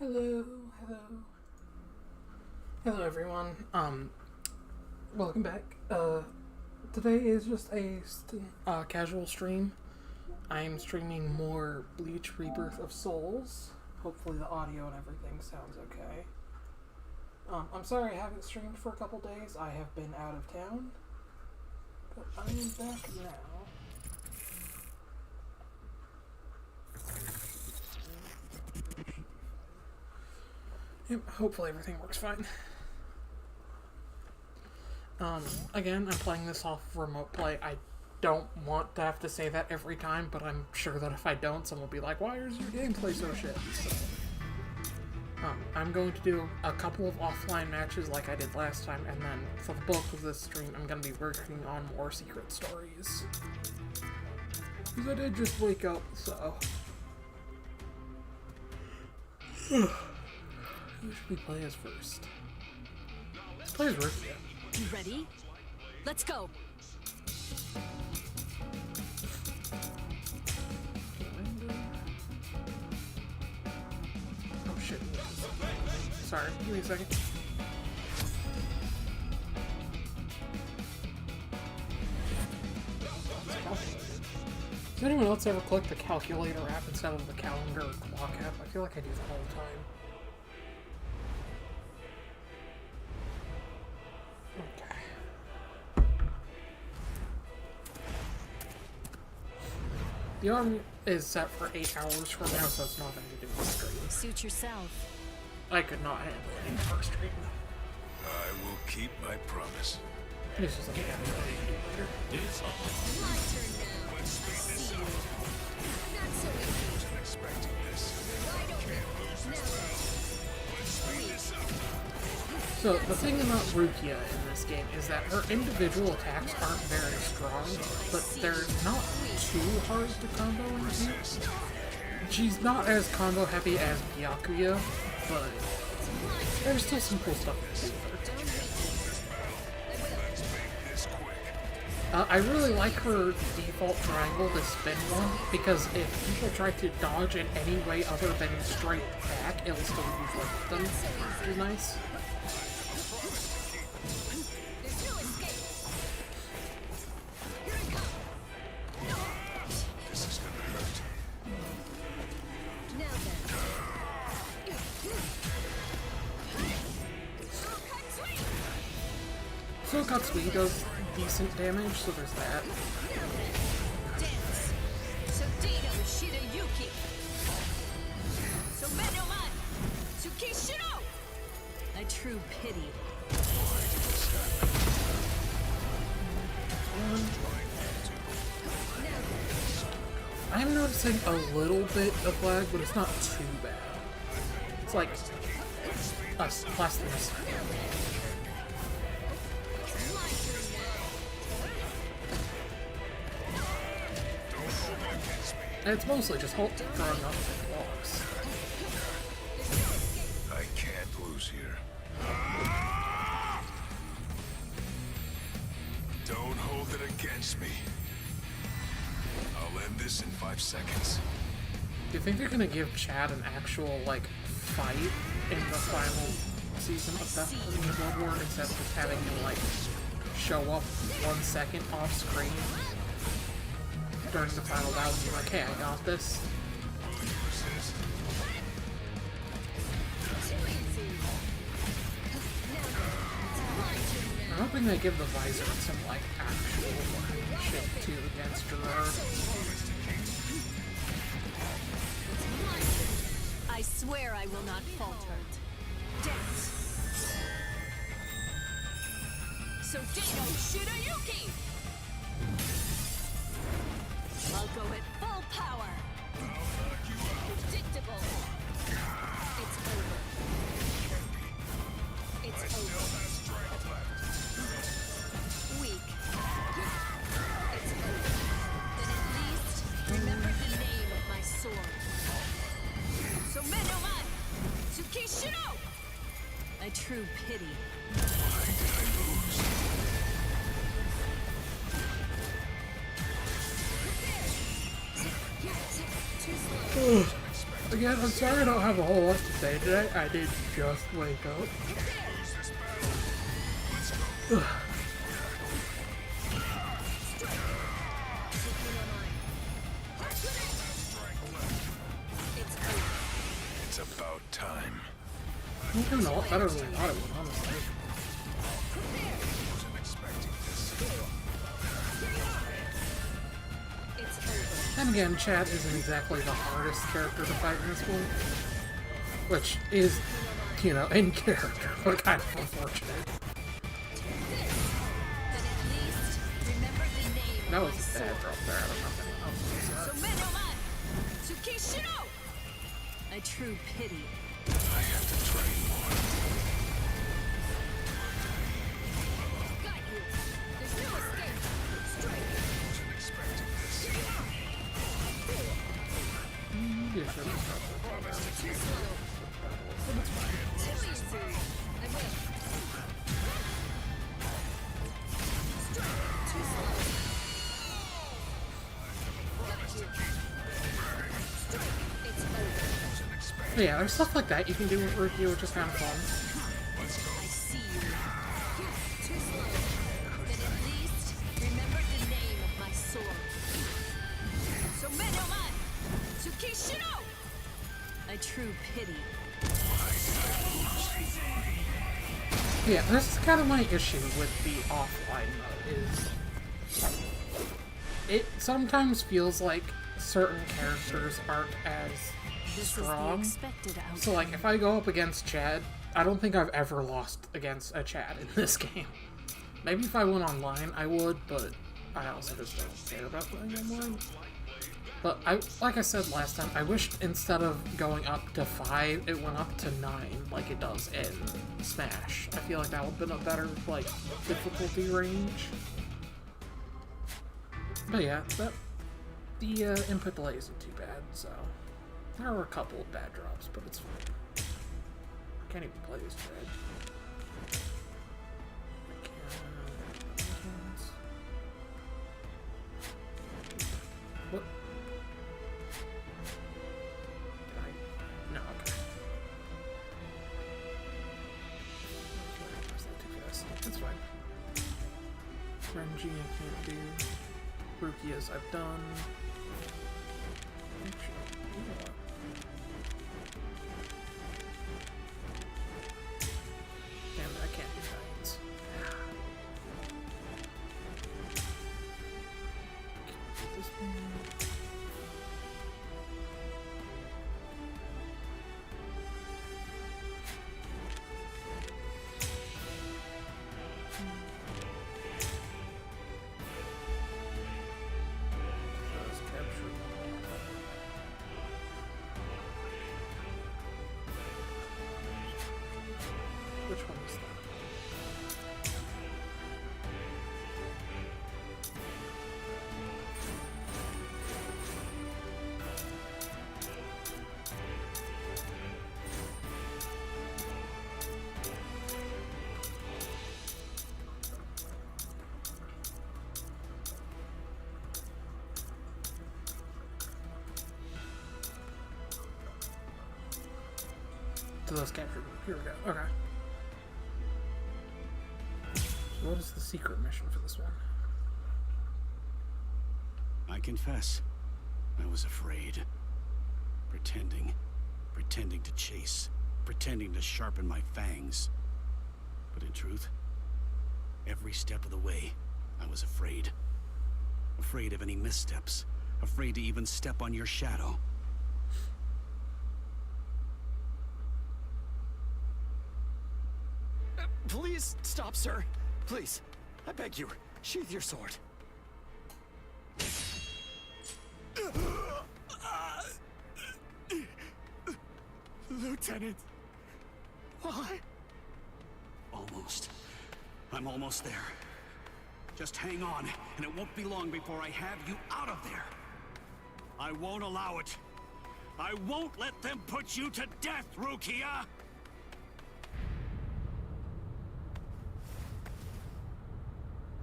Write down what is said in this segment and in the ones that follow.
Hello, hello everyone. Welcome back. Today is just a casual stream. I'm streaming more Bleach Rebirth of Souls. Hopefully the audio and everything sounds okay. I'm sorry I haven't streamed for a couple days. I have been out of town, but I am back now. Yep, hopefully everything works fine. Again, I'm playing this off of remote play. I don't want to have to say that every time, but I'm sure that if I don't, someone will be like, why is your gameplay so shit? So, I'm going to do a couple of offline matches like I did last time, and then for the bulk of this stream, I'm going to be working on more secret stories. Because I did just wake up, so... Who should we play as first? Let's play as Rukia. You ready? Let's go! Oh shit. Sorry, give me a second. Does anyone else ever click the calculator app instead of the calendar or clock app? I feel like I do that all the time. The arm is set for 8 hours from now, so it's nothing to do with stream. Suit yourself. I could not handle it in first stream. I will keep my promise. It's just like, yeah, I'm going to do later. It's My turn now. Let's speed this up. Not so easy. Wasn't expecting this. Can't lose this battle. Let's speed this up. So, the thing about Rukia in this game is that her individual attacks aren't very strong, but they're not too hard to combo into. She's not as combo heavy as Byakuya, but there's still some cool stuff to do with her. I really like her default triangle, the spin one, because if people try to dodge in any way other than straight back, it'll still usually hit them, which is nice. So Katsui does decent damage, so there's that. Dance. So Dino Shirayuki. So Menoman. Tsukishiro. A true pity. I'm noticing a little bit of lag, but it's not too bad. It's like less than a second. And it's mostly just throwing up blocks. I can't lose here. Don't hold it against me. I'll end this in 5 seconds. Do you think they're gonna give Chad an actual, like, fight in the final season of Death in the Blood War instead of just having him, like, show up 1 second off screen during the final battle and be like, hey, I got this? I'm hoping they give the visor some, like, actual shit, too, against Gerard. I swear I will not falter. Dance. So Dino Shirayuki. I'll go at full power. Predictable. It's over. It's over. Weak. It's over. Then at least remember the name of my sword. So Menoman! Tsukishiro! A true pity. Why did I lose? Too slow. Again, I'm sorry I don't have a whole lot to say today. I did just wake up. Ugh. It's about time. I'm doing a lot better than I thought it would, honestly. Wasn't expecting this. And again, Chad isn't exactly the hardest character to fight in this one. Which is, you know, in character, but kind of unfortunate. That was a bad drop there. I don't know if anyone else knows that. A true pity. I have to train more. Got you. There's no escape. Strike. Wasn't expecting this. Yeah, sure. Too slow. Too easy. I will. Strike. Too slow. Got you. Strike. It's over. But yeah, there's stuff like that you can do with Ruki, which is kind of fun. I see you. Too slow. Then at least remember the name of my sword. So Menomon! Tsukishino! A true pity. Yeah, this is kind of my issue with the offline mode, is it sometimes feels like certain characters aren't as strong. So like, if I go up against Chad, I don't think I've ever lost against a Chad in this game. Maybe if I went online, I would, but I also just don't care about playing online. But like I said last time, I wish instead of going up to 5, it went up to 9, like it does in Smash. I feel like that would have been a better, like, difficulty range. But yeah, the input delay isn't too bad, so... There were a couple of bad drops, but it's fine. I can't even play this Chad. What? Did I? No, okay. That's not too fast. That's fine. Renji I can't do. Rukias I've done. Actually, you know what? Damn it, I can't do Giants. This one. Let's capture. Which one is that? To those captured. Here we go. Okay. So what is the secret mission for this one? I confess, I was afraid. Pretending to chase, pretending to sharpen my fangs. But in truth, every step of the way, I was afraid. Afraid of any missteps, afraid to even step on your shadow. Please stop, sir. Please, I beg you, sheath your sword. Lieutenant, why? Almost. I'm almost there. Just hang on, and it won't be long before I have you out of there. I won't allow it. I won't let them put you to death, Rukia!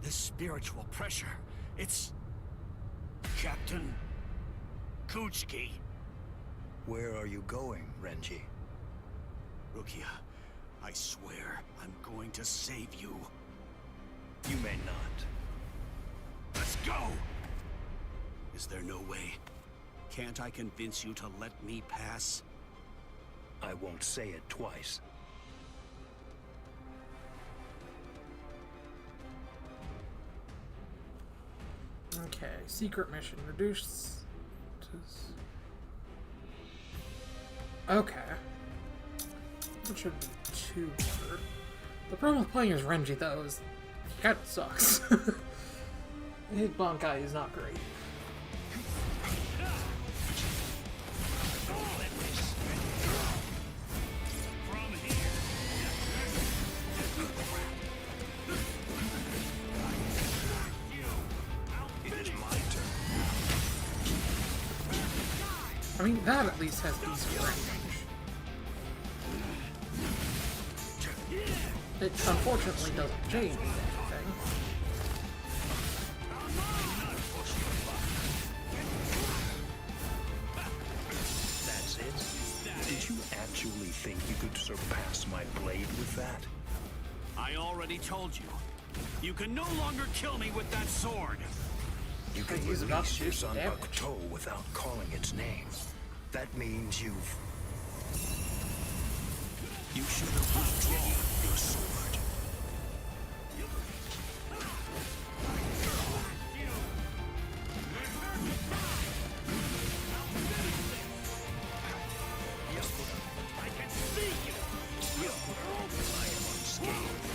This spiritual pressure, it's... Captain Kuchiki. Where are you going, Renji? Rukia, I swear I'm going to save you. You may not. Let's go! Is there no way? Can't I convince you to let me pass? I won't say it twice. Okay, secret mission. Reduce... Okay. It should be 2 water. The problem with playing as Renji, though, is he kinda sucks. His Bankai is not great. I mean, that at least has decent range. It unfortunately doesn't change anything. That's it? Did you actually think you could surpass my blade with that? I already told you. You can no longer kill me with that sword. You can He's about release to your do some Zanbakuto without calling its name. That means you should have withdrawn your sword. I can see you! I am unscathed.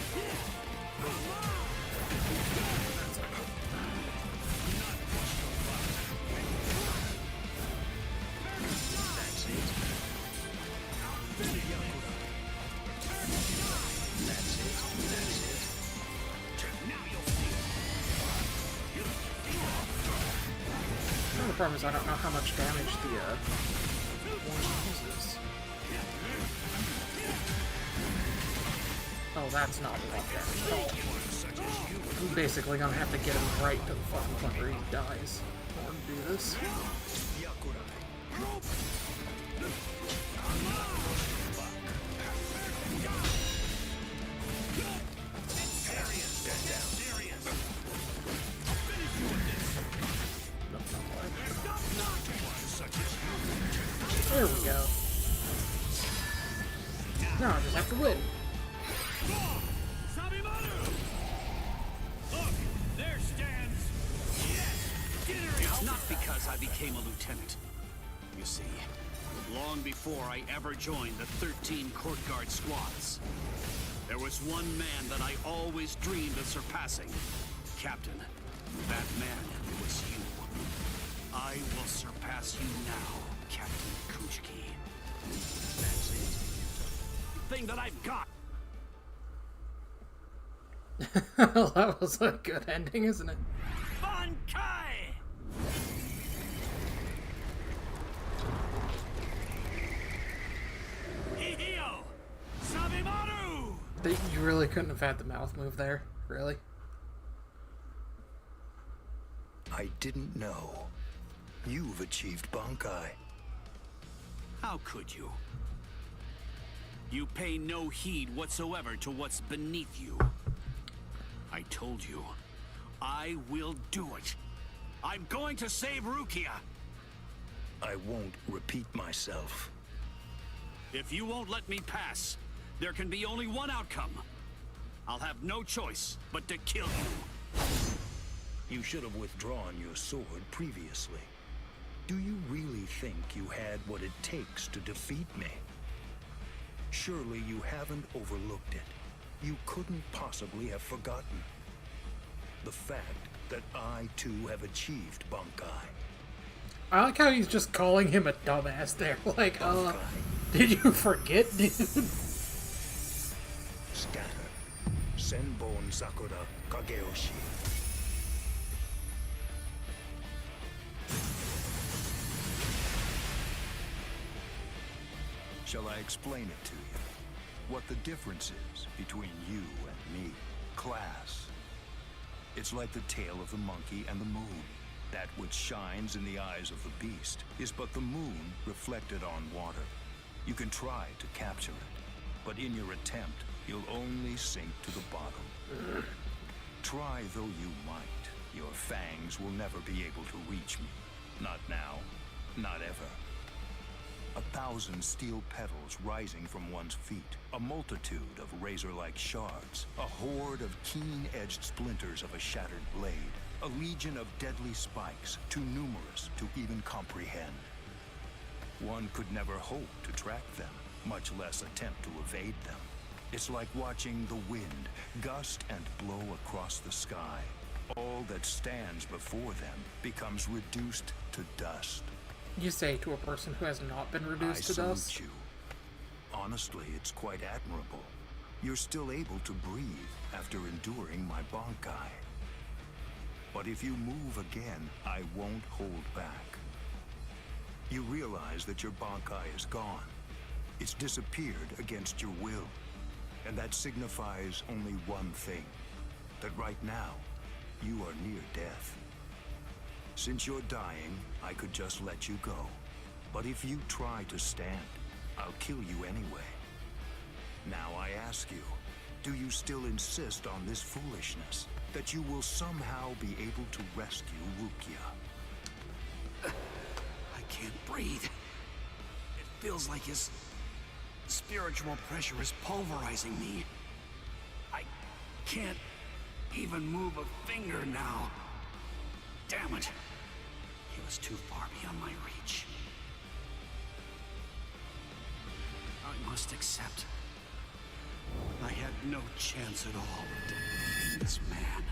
That's it. That's it. Now you'll see. The problem is I don't know how much damage the one uses. Oh, that's not a lot of damage at all. I'm basically gonna have to get him right to the fucking point where he dies in order to do this. There we go. Now I just have to win. Look, there stands. Yes, it's not because I became a lieutenant. You see, long before I ever joined the 13 court guard squads, there was one man that I always dreamed of surpassing. Captain, that man was you. I will surpass you now, Captain Kuchiki. That's it. Thing that I've got. Well, that was a good ending, isn't it? Bankai! Hihio! Sabimaru! You really couldn't have had the mouth move there, really? I didn't know. You've achieved Bankai. How could you? You pay no heed whatsoever to what's beneath you. I told you, I will do it. I'm going to save Rukia. I won't repeat myself. If you won't let me pass, there can be only one outcome. I'll have no choice but to kill you. You should have withdrawn your sword previously. Do you really think you had what it takes to defeat me? Surely you haven't overlooked it. You couldn't possibly have forgotten the fact that I too have achieved Bankai. I like how he's just calling him a dumbass there. Like, Bankai. did you forget, dude? Scatter. Senbon Sakura Kageyoshi. Shall I explain it to you? What the difference is between you and me? Class. It's like the tail of the monkey and the moon. That which shines in the eyes of the beast is but the moon reflected on water. You can try to capture it, but in your attempt, you'll only sink to the bottom. Try though you might, your fangs will never be able to reach me. Not now, not ever. 1,000 steel petals rising from one's feet, a multitude of razor-like shards, a horde of keen-edged splinters of a shattered blade, a legion of deadly spikes, too numerous to even comprehend. One could never hope to track them, much less attempt to evade them. It's like watching the wind gust and blow across the sky. All that stands before them becomes reduced to dust. You say to a person who has not been reduced to dust? I salute you. Honestly, it's quite admirable. You're still able to breathe after enduring my Bankai. But if you move again, I won't hold back. You realize that your Bankai is gone. It's disappeared against your will. And that signifies only one thing. That right now, you are near death. Since you're dying, I could just let you go. But if you try to stand, I'll kill you anyway. Now I ask you, do you still insist on this foolishness? That you will somehow be able to rescue Rukia? I can't breathe. It feels like his spiritual pressure is pulverizing me. I can't even move a finger now. Damn it. He was too far beyond my reach. I must accept. I had no chance at all of defeating this man.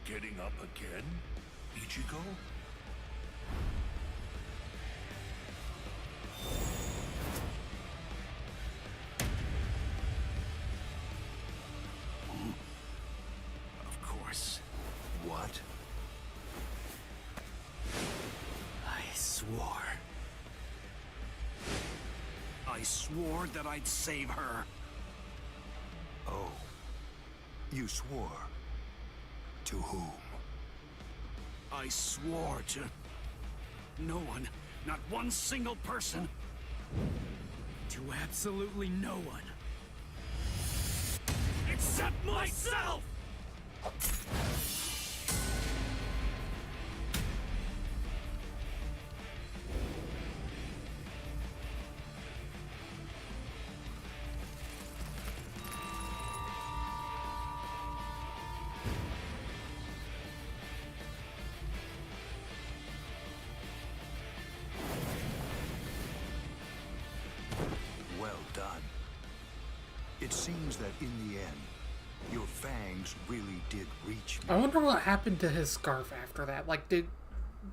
Getting up again, Ichigo? Of course. What? I swore that I'd save her. Oh. You swore. To whom? I swore to no one, not one single person. To absolutely no one. Except myself! Well done. It seems that in the end, your fangs really did reach me. I wonder what happened to his scarf after that. Like, did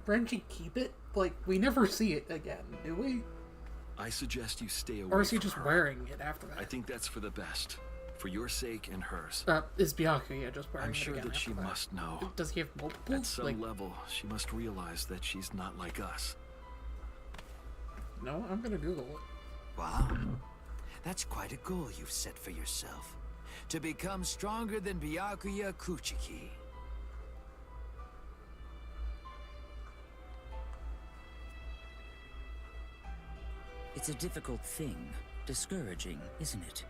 Renji keep it? Like, we never see it again, do we? I suggest you stay away Or is he from just her. wearing it after that? I think that's for the best. For your sake and hers. Is Byakuya just wearing I'm it sure again that she after must know. Does he have multiple? At some Like, level, she must realize that she's not like us. no, I'm gonna Google it. Wow. That's quite a goal you've set for yourself. To become stronger than Byakuya Kuchiki. It's a difficult thing. Discouraging, isn't it?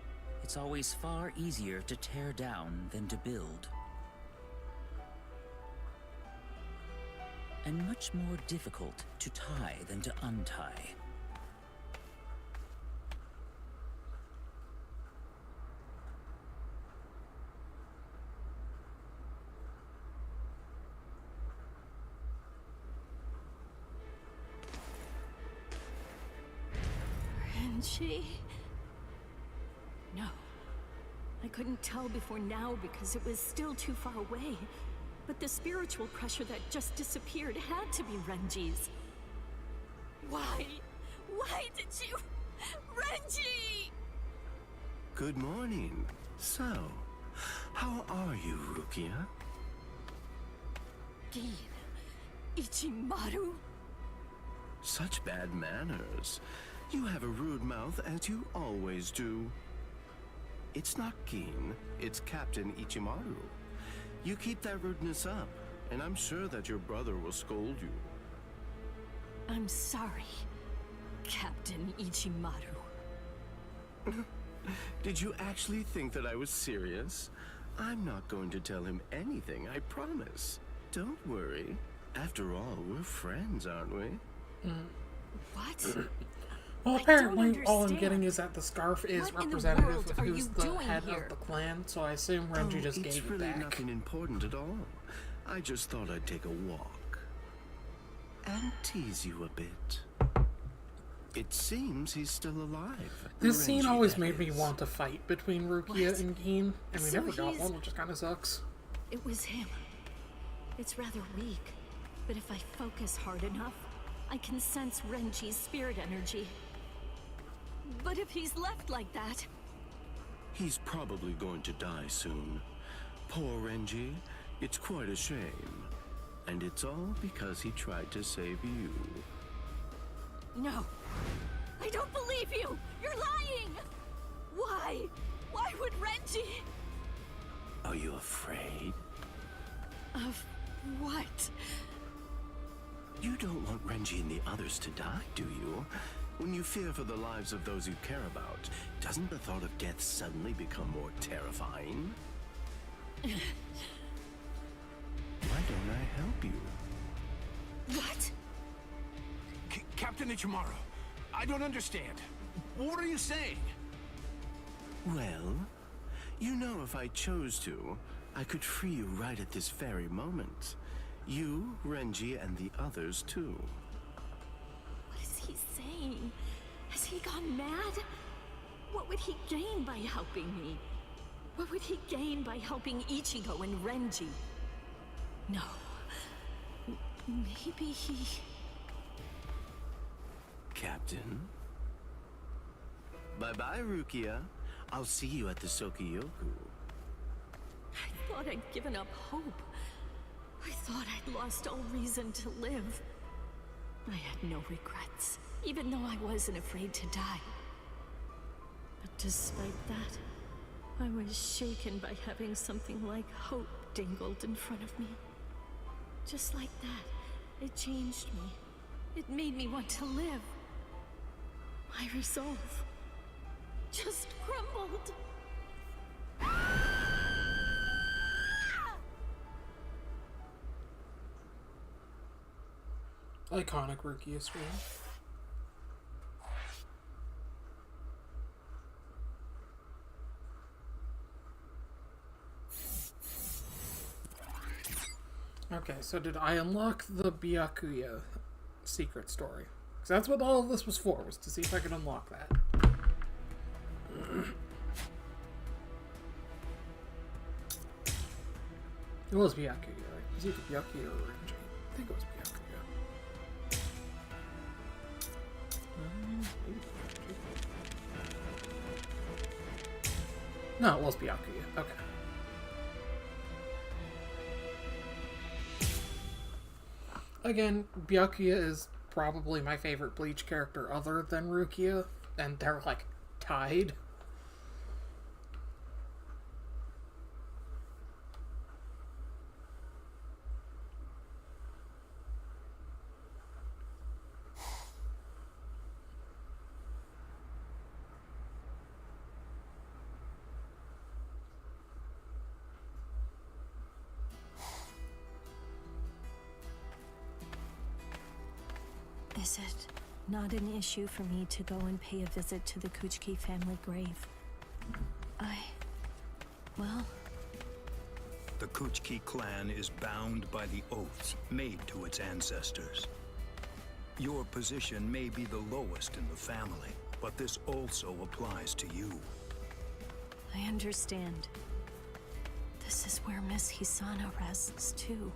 It's always far easier to tear down than to build. And much more difficult to tie than to untie. Renji? No. I couldn't tell before now because it was still too far away. But the spiritual pressure that just disappeared had to be Renji's. Why? Why did you... Renji! Good morning. So, how are you, Rukia? Gin... Ichimaru? Such bad manners. You have a rude mouth, as you always do. It's not Gin, it's Captain Ichimaru. You keep that rudeness up, and I'm sure that your brother will scold you. I'm sorry, Captain Ichimaru. Did you actually think that I was serious? I'm not going to tell him anything, I promise. Don't worry. After all, we're friends, aren't we? What? Well, I apparently don't all I'm understand. getting is that the scarf is What in the representative world of are who's you the doing head here? of the clan, so I assume Renji just It's gave it really back. nothing important at all. I just thought I'd take a walk and tease you a bit. It seems he's still alive. This scene Renji, always that made me is. want a fight between Rukia What? and Gin, and we So never got he's- one, which kind of sucks. It was him. It's rather weak, but if I focus hard enough, I can sense Renji's spirit energy. But if he's left like that, He's probably going to die soon. Poor Renji. It's quite a shame. And it's all because he tried to save you. no. I don't believe you! You're lying! Why? Why would Renji? Are you afraid? Of what? You don't want Renji and the others to die, do you? When you fear for the lives of those you care about, doesn't the thought of death suddenly become more terrifying? Why don't I help you? What? Captain Ichimaru, I don't understand. What are you saying? Well, you know if I chose to, I could free you right at this very moment. You, Renji, and the others too. What is he saying? Has he gone mad? What would he gain by helping me? What would he gain by helping Ichigo and Renji? No. Maybe he... Captain? Bye-bye, Rukia. I'll see you at the Sokiyoku. I thought I'd given up hope. I thought I'd lost all reason to live. I had no regrets, even though I wasn't afraid to die. But despite that, I was shaken by having something like hope dangled in front of me. Just like that, it changed me. It made me want to live. My resolve just crumbled. Iconic Rukia scream. Okay, so did I unlock the Byakuya secret story? Because that's what all of this was for, was to see if I could unlock that. It was Byakuya, right? It was either Byakuya or Renji. I think it was Byakuya. Maybe Renji. No, it was Byakuya. Okay. Again, Byakuya is probably my favorite Bleach character other than Rukia, and they're, like, tied. Is it not an issue for me to go and pay a visit to the Kuchiki family grave? Well, The Kuchiki clan is bound by the oaths made to its ancestors. Your position may be the lowest in the family, but this also applies to you. I understand. This is where Miss Hisana rests, too.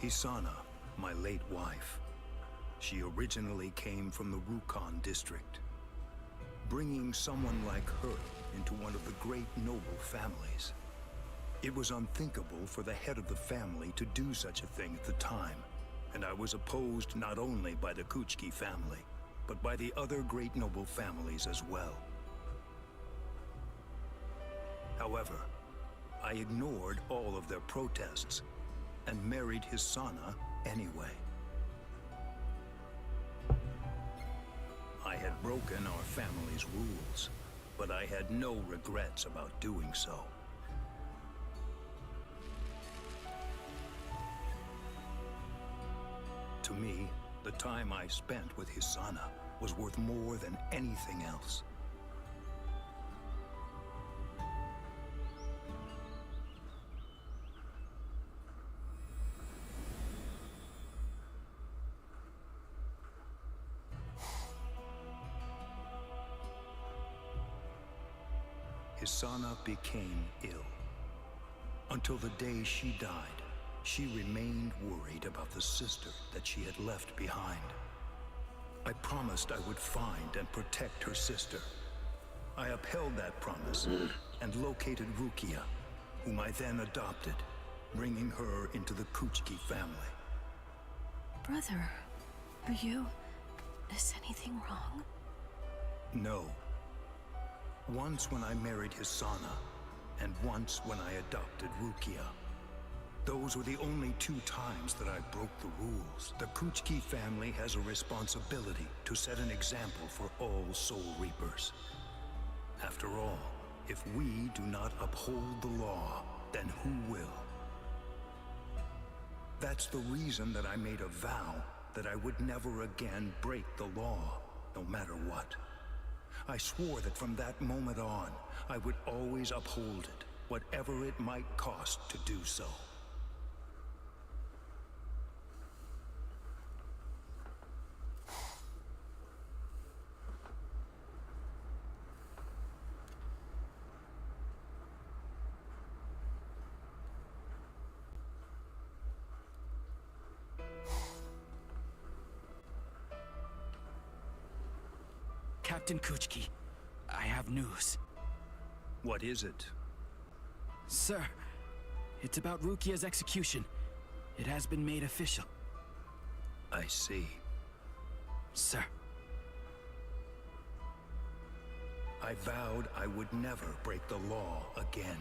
Hisana, my late wife. She originally came from the Rukon district. Bringing someone like her into one of the great noble families. It was unthinkable for the head of the family to do such a thing at the time. and I was opposed not only by the Kuchiki family, but by the other great noble families as well. However, I ignored all of their protests and married Hisana anyway. I had broken our family's rules, but I had no regrets about doing so. To me, the time I spent with Hisana was worth more than anything else. Hisana became ill. Until the day she died, she remained worried about the sister that she had left behind. I promised I would find and protect her sister. I upheld that promise and located Rukia, whom I then adopted, bringing her into the Kuchiki family. Brother, are you... is anything wrong? No. Once when I married Hisana, and once when I adopted Rukia. Those were the only 2 times that I broke the rules. The Kuchiki family has a responsibility to set an example for all Soul Reapers. After all, if we do not uphold the law, then who will? That's the reason that I made a vow that I would never again break the law, no matter what. I swore that from that moment on, I would always uphold it, whatever it might cost to do so. Captain Kuchiki, I have news. What is it? Sir, it's about Rukia's execution. It has been made official. I see. Sir. I vowed I would never break the law again.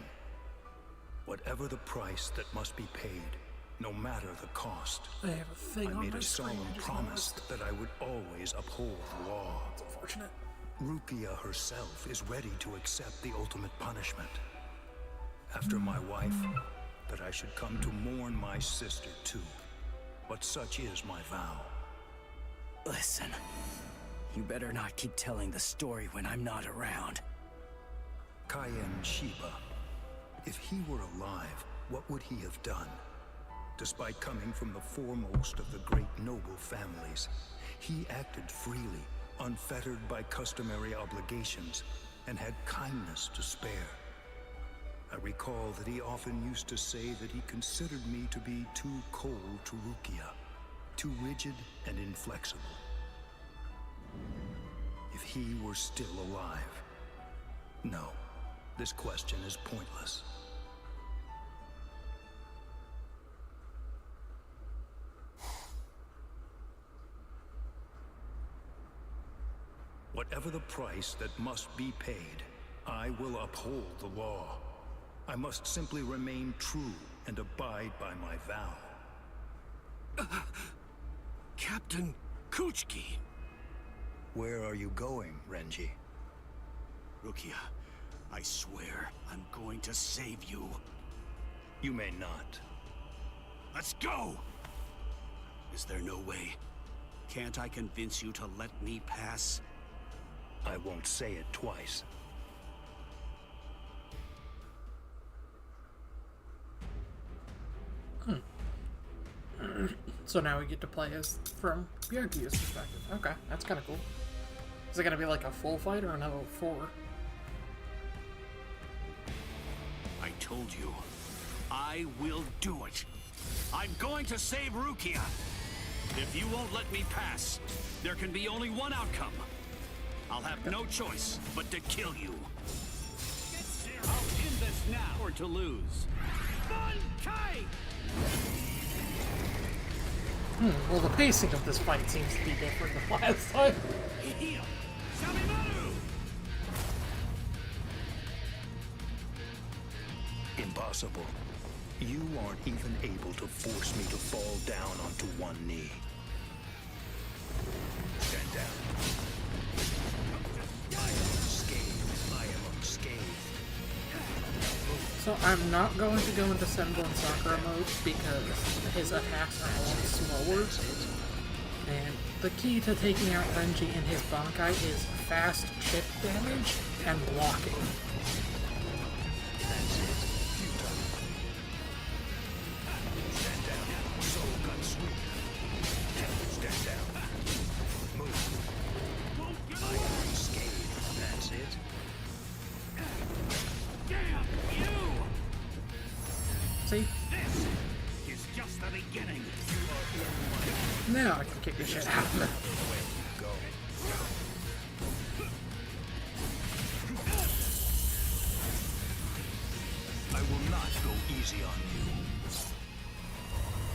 Whatever the price that must be paid, no matter the cost. I have a thing I on made my a screen, solemn I just promise noticed. that I would always uphold the law. It's unfortunate. Rukia herself is ready to accept the ultimate punishment. After my wife, that I should come to mourn my sister too. But such is my vow. Listen, you better not keep telling the story when I'm not around. Kaien Shiba. If he were alive, what would he have done? Despite coming from the foremost of the great noble families, he acted freely, unfettered by customary obligations, and had kindness to spare. I recall that he often used to say that he considered me to be too cold to Rukia, too rigid and inflexible. If he were still alive. No, this question is pointless. Whatever the price that must be paid, I will uphold the law. I must simply remain true and abide by my vow. Captain Kuchiki! Where are you going, Renji? Rukia, I swear I'm going to save you. You may not. Let's go! Is there no way? Can't I convince you to let me pass? I won't say it twice. So now we get to play as from Byakuya's perspective. Okay, that's kind of cool. Is it gonna be like a full fight or another 4? I told you, I will do it. I'm going to save Rukia. If you won't let me pass, there can be only one outcome. I'll have no choice but to kill you. I'll end this now, or to lose. Kai! Well, the pacing of this fight seems to be different than last time. Impossible. You aren't even able to force me to fall down onto one knee. Stand down. I am unscathed. I am unscathed. So I'm not going to go into Senbon Sakura mode because his attacks are a lot slower. And the key to taking out Renji and his Bankai is fast chip damage and blocking. Stand down. Soul gun sweep. Stand down. Move. I am unscathed. That's it. See? This is just the beginning. Now I can kick the shit out of it. Go. I will not go easy on you.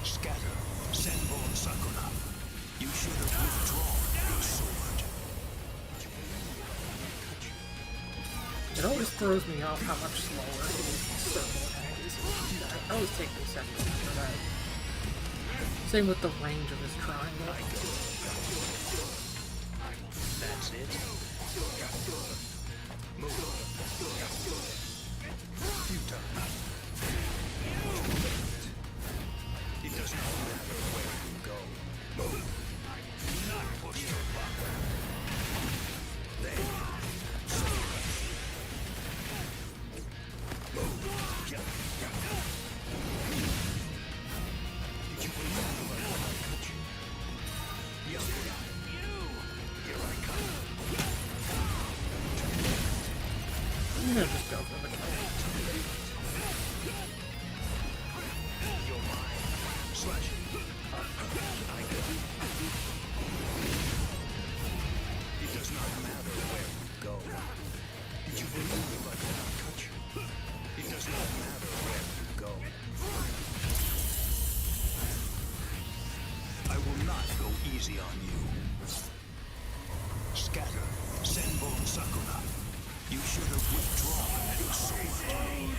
Scatter. Senbon Sakura. You should have withdrawn your sword. It always throws me off how much slower his circle attack is. I always take the second after that. Same with the range of his triangle. That's it. Move. Futile. It does not matter where you go. Move. Not push your luck. There. Did you believe I would not touch you? Here I come. I'm gonna just go for the kill. Your mind. Slash it. I go. It does not matter where you go. Did you believe I could not touch you? It does not matter where you go. I will not go easy on you. Scatter. Senbon Sakura. You should have withdrawn your sword.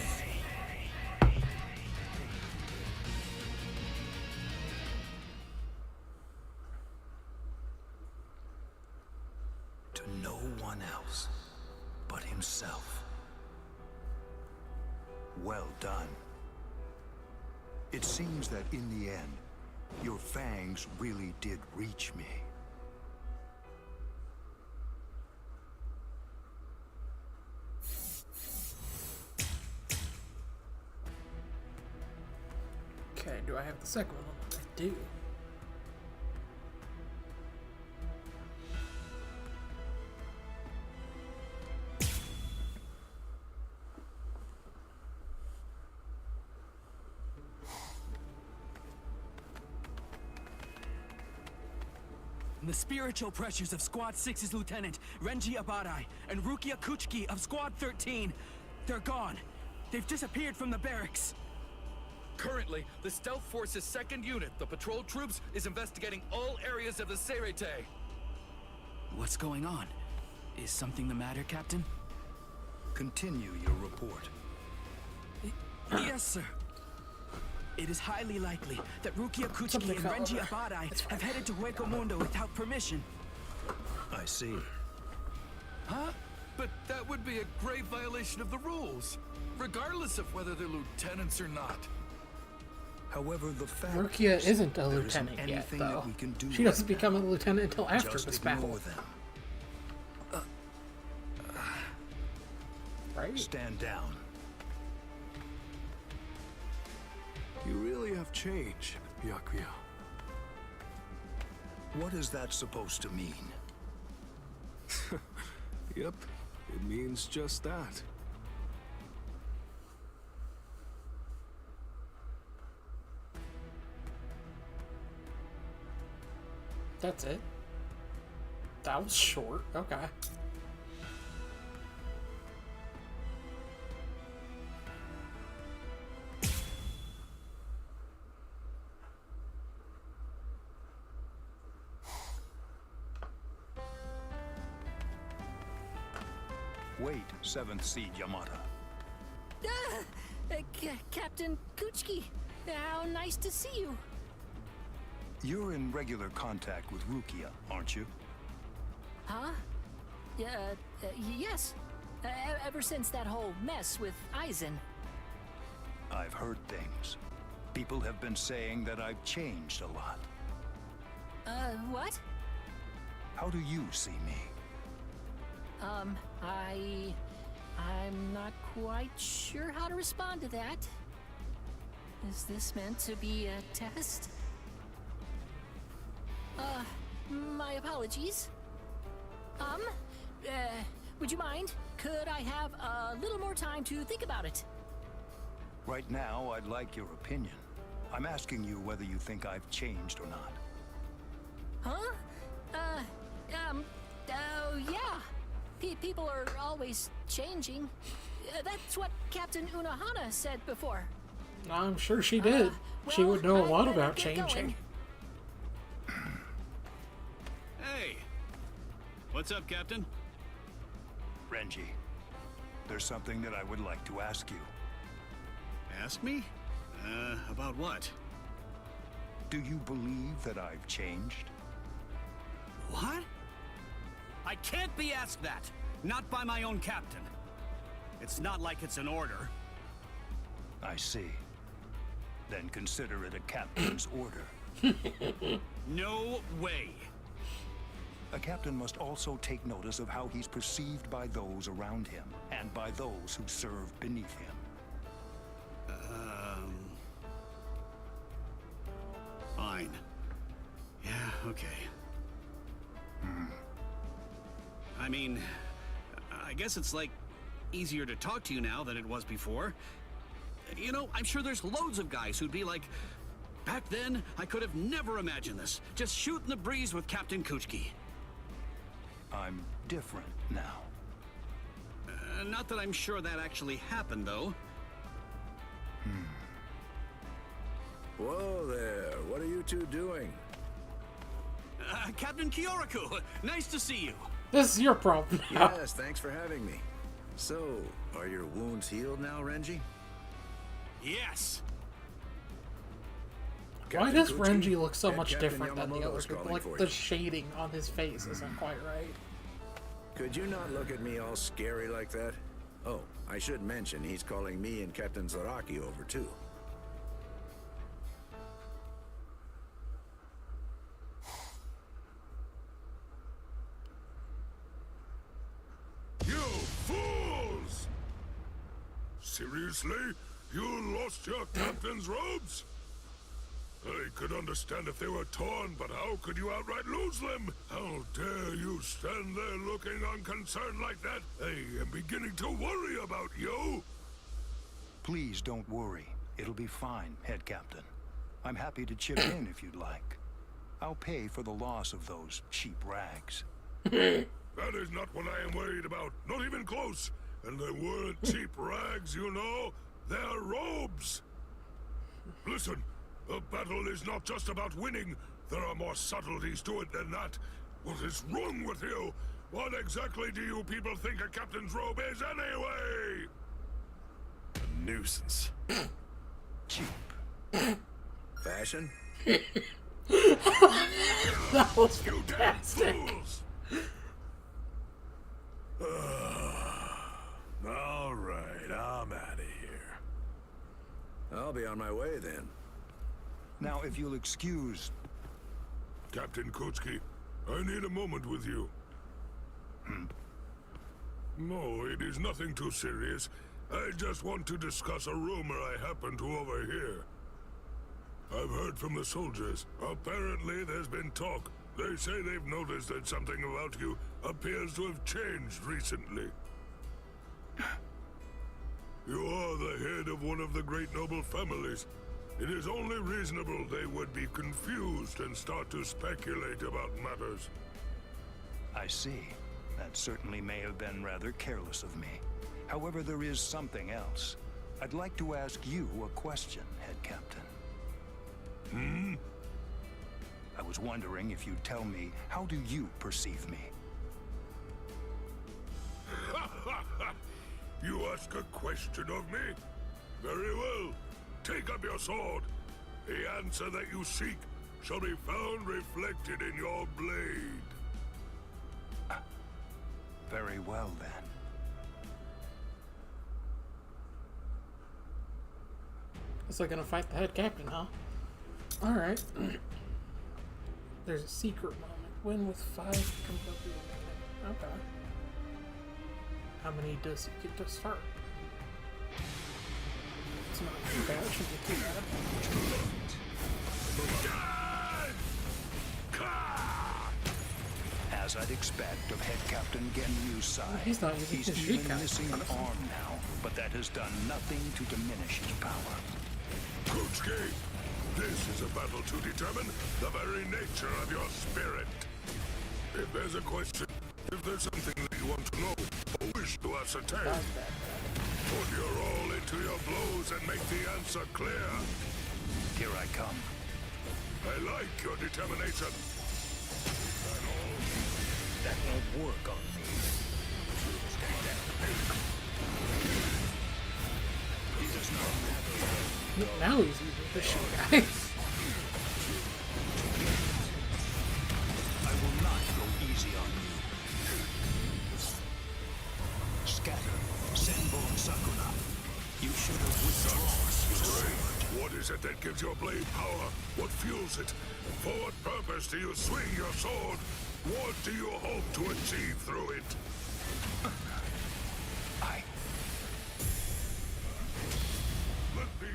To no one else but himself. Well done. It seems that in the end, your fangs really did reach me. Okay, do I have the second one? I do. The spiritual pressures of Squad 6's Lieutenant, Renji Abarai, and Rukia Kuchiki of Squad 13, they're gone. They've disappeared from the barracks. Currently, the Stealth Force's 2nd unit, the patrol troops, is investigating all areas of the Seirete. What's going on? Is something the matter, Captain? Continue your report. Yes, sir. It is highly likely that Rukia Kuchiki and Renji Abarai have headed to Hueco Mundo without permission. I see. Huh? But that would be a grave violation of the rules, regardless of whether they're lieutenants or not. However, the fact Rukia is, isn't a there lieutenant isn't yet, anything though. that we can do She doesn't right become a now. lieutenant until after Just this ignore battle. them. Right? Stand down. You really have changed, Byakuya. What is that supposed to mean? Yep, it means just that. That's it. That was short. Okay. Wait, 7th Seed Yamata. Captain Kuchiki, how nice to see you. You're in regular contact with Rukia, aren't you? Huh? Yes. Ever since that whole mess with Aizen. I've heard things. People have been saying that I've changed a lot. What? How do you see me? I'm not quite sure how to respond to that. Is this meant to be a test? My apologies. Would you mind? Could I have a little more time to think about it? Right now, I'd like your opinion. I'm asking you whether you think I've changed or not. Huh? Yeah. People are always changing. That's what Captain Unohana said before. I'm sure she did. She would know a lot about changing. Hey! What's up, Captain? Renji, there's something that I would like to ask you. Ask me? About what? Do you believe that I've changed? What? I can't be asked that. Not by my own captain. It's not like it's an order. I see. Then consider it a captain's order. No way. A captain must also take notice of how he's perceived by those around him, and by those who serve beneath him. Fine. Yeah, okay. I mean, I guess it's like easier to talk to you now than it was before. You know, I'm sure there's loads of guys who'd be like, back then, I could have never imagined this. Just shooting the breeze with Captain Kuchiki. I'm different now. Not that I'm sure that actually happened, though. Whoa there, what are you two doing? Captain Kyoraku, nice to see you. This is your problem now. Yes, thanks for having me. So, are your wounds healed now, Renji? Yes. Why does Kuchiki, Renji look so Head much Captain different than the other Yamamoto's people? calling Like, for the you. shading on his face isn't quite right. Could you not look at me all scary like that? Oh, I should mention he's calling me and Captain Zaraki over too. You fools! Seriously? You lost your captain's robes? I could understand if they were torn, but how could you outright lose them? How dare you stand there looking unconcerned like that? I am beginning to worry about you. Please don't worry. It'll be fine, Head Captain. I'm happy to chip in if you'd like. I'll pay for the loss of those cheap rags. That is not what I am worried about. Not even close. And they weren't cheap rags, you know. They're robes. Listen, a battle is not just about winning. There are more subtleties to it than that. What is wrong with you? What exactly do you people think a captain's robe is anyway? A nuisance. Cheap. Fashion? That was You damn fantastic. fools! All right, I'm out of here. I'll be on my way then. Now, if you'll excuse... Captain Kuchiki, I need a moment with you. No, it is nothing too serious. I just want to discuss a rumor I happen to overhear. I've heard from the soldiers. Apparently, there's been talk. They say they've noticed that something about you appears to have changed recently. You are the head of one of the great noble families. It is only reasonable they would be confused and start to speculate about matters. I see. That certainly may have been rather careless of me. However, there is something else. I'd like to ask you a question, Head Captain. I was wondering if you'd tell me, how do you perceive me? You ask a question of me? Very well. Take up your sword. The answer that you seek shall be found reflected in your blade. Very well, then. Guess I'm gonna fight the head captain, huh? Alright. There's a secret moment. Win with 5 completely. Okay. How many does he get to start? It's not too bad. It shouldn't be too bad. As I'd expect of Head Captain Gen Yusai, He's not using his even Shikai. missing an arm now, but that has done nothing to diminish his power. Kuchiki, this is a battle to determine the very nature of your spirit. If there's a question, if there's something that you want to know, or wish to ascertain, put your all into your blows and make the answer clear. Here I come. I like your determination. That won't work on me. He does not have Now he's using the Shikai. I will not go easy on you. Scatter, Senbo and Sakura. You should have withdrawn. What is it that gives your blade power? What fuels it? For what purpose do you swing your sword? What do you hope to achieve through it?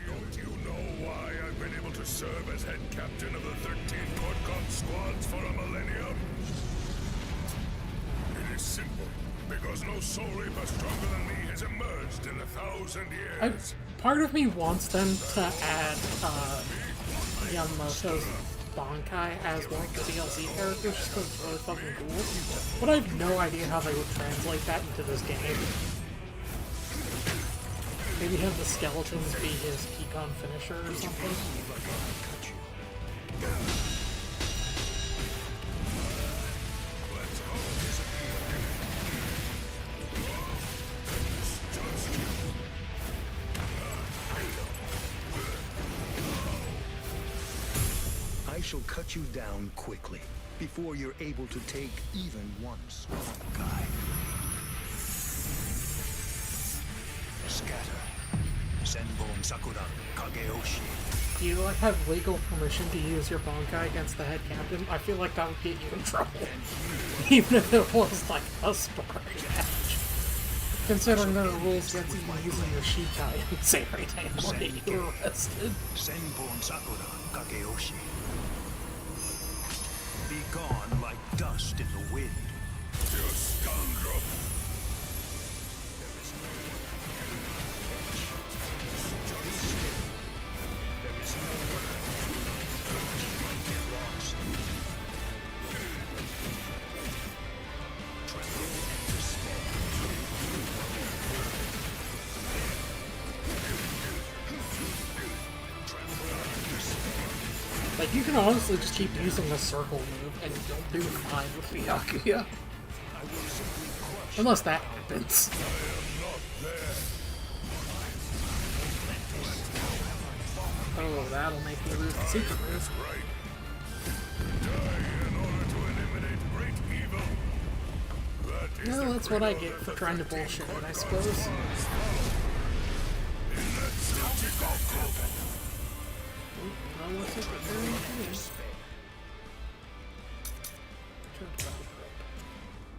Don't you know why I've been able to serve as head captain of the 13 Korkon squads for a millennium? It is simple. Because no soul reaper stronger than me has emerged in 1,000 years. Part of me wants them to add Yamamoto's Bankai as one of the DLC characters just because it's really fucking cool. But I have no idea how they would translate that into this game. Maybe have the skeletons be his Peacon finisher or something. I shall cut you down quickly, before you're able to take even one strong guy. Scatter. Senbo and Sakura, Kageoshi. Do you like have legal permission to use your Bankai against the head captain? I feel like that would get you in trouble. Even if it was like a sparring match. Considering there are rules against even using your Shikai in Seirei will get you arrested. Senbo and Sakura, Kageoshi. Be gone like dust in the wind. You scoundrel! Like, you can honestly just keep using the circle move and you'll do fine with Byakuya. Unless that happens. Oh, that'll make you lose the secret move. Well, that's what I get for trying to bullshit it, I suppose.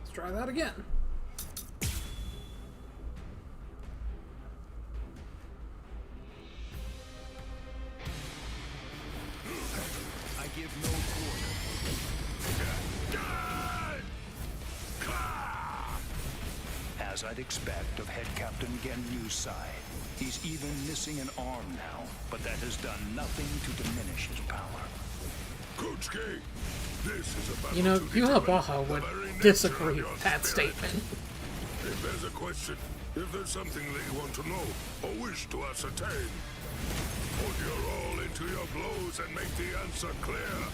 Let's try that again. I give no quarter. As I'd expect of Head Captain Gen Yusai. He's even missing an arm now, but that has done nothing to diminish his power. Kuchiki, this is a battle You know, to Yuhabaha would disagree with that statement. If there's a question, if there's something that you want to know or wish to ascertain, put your all into your blows and make the answer clear.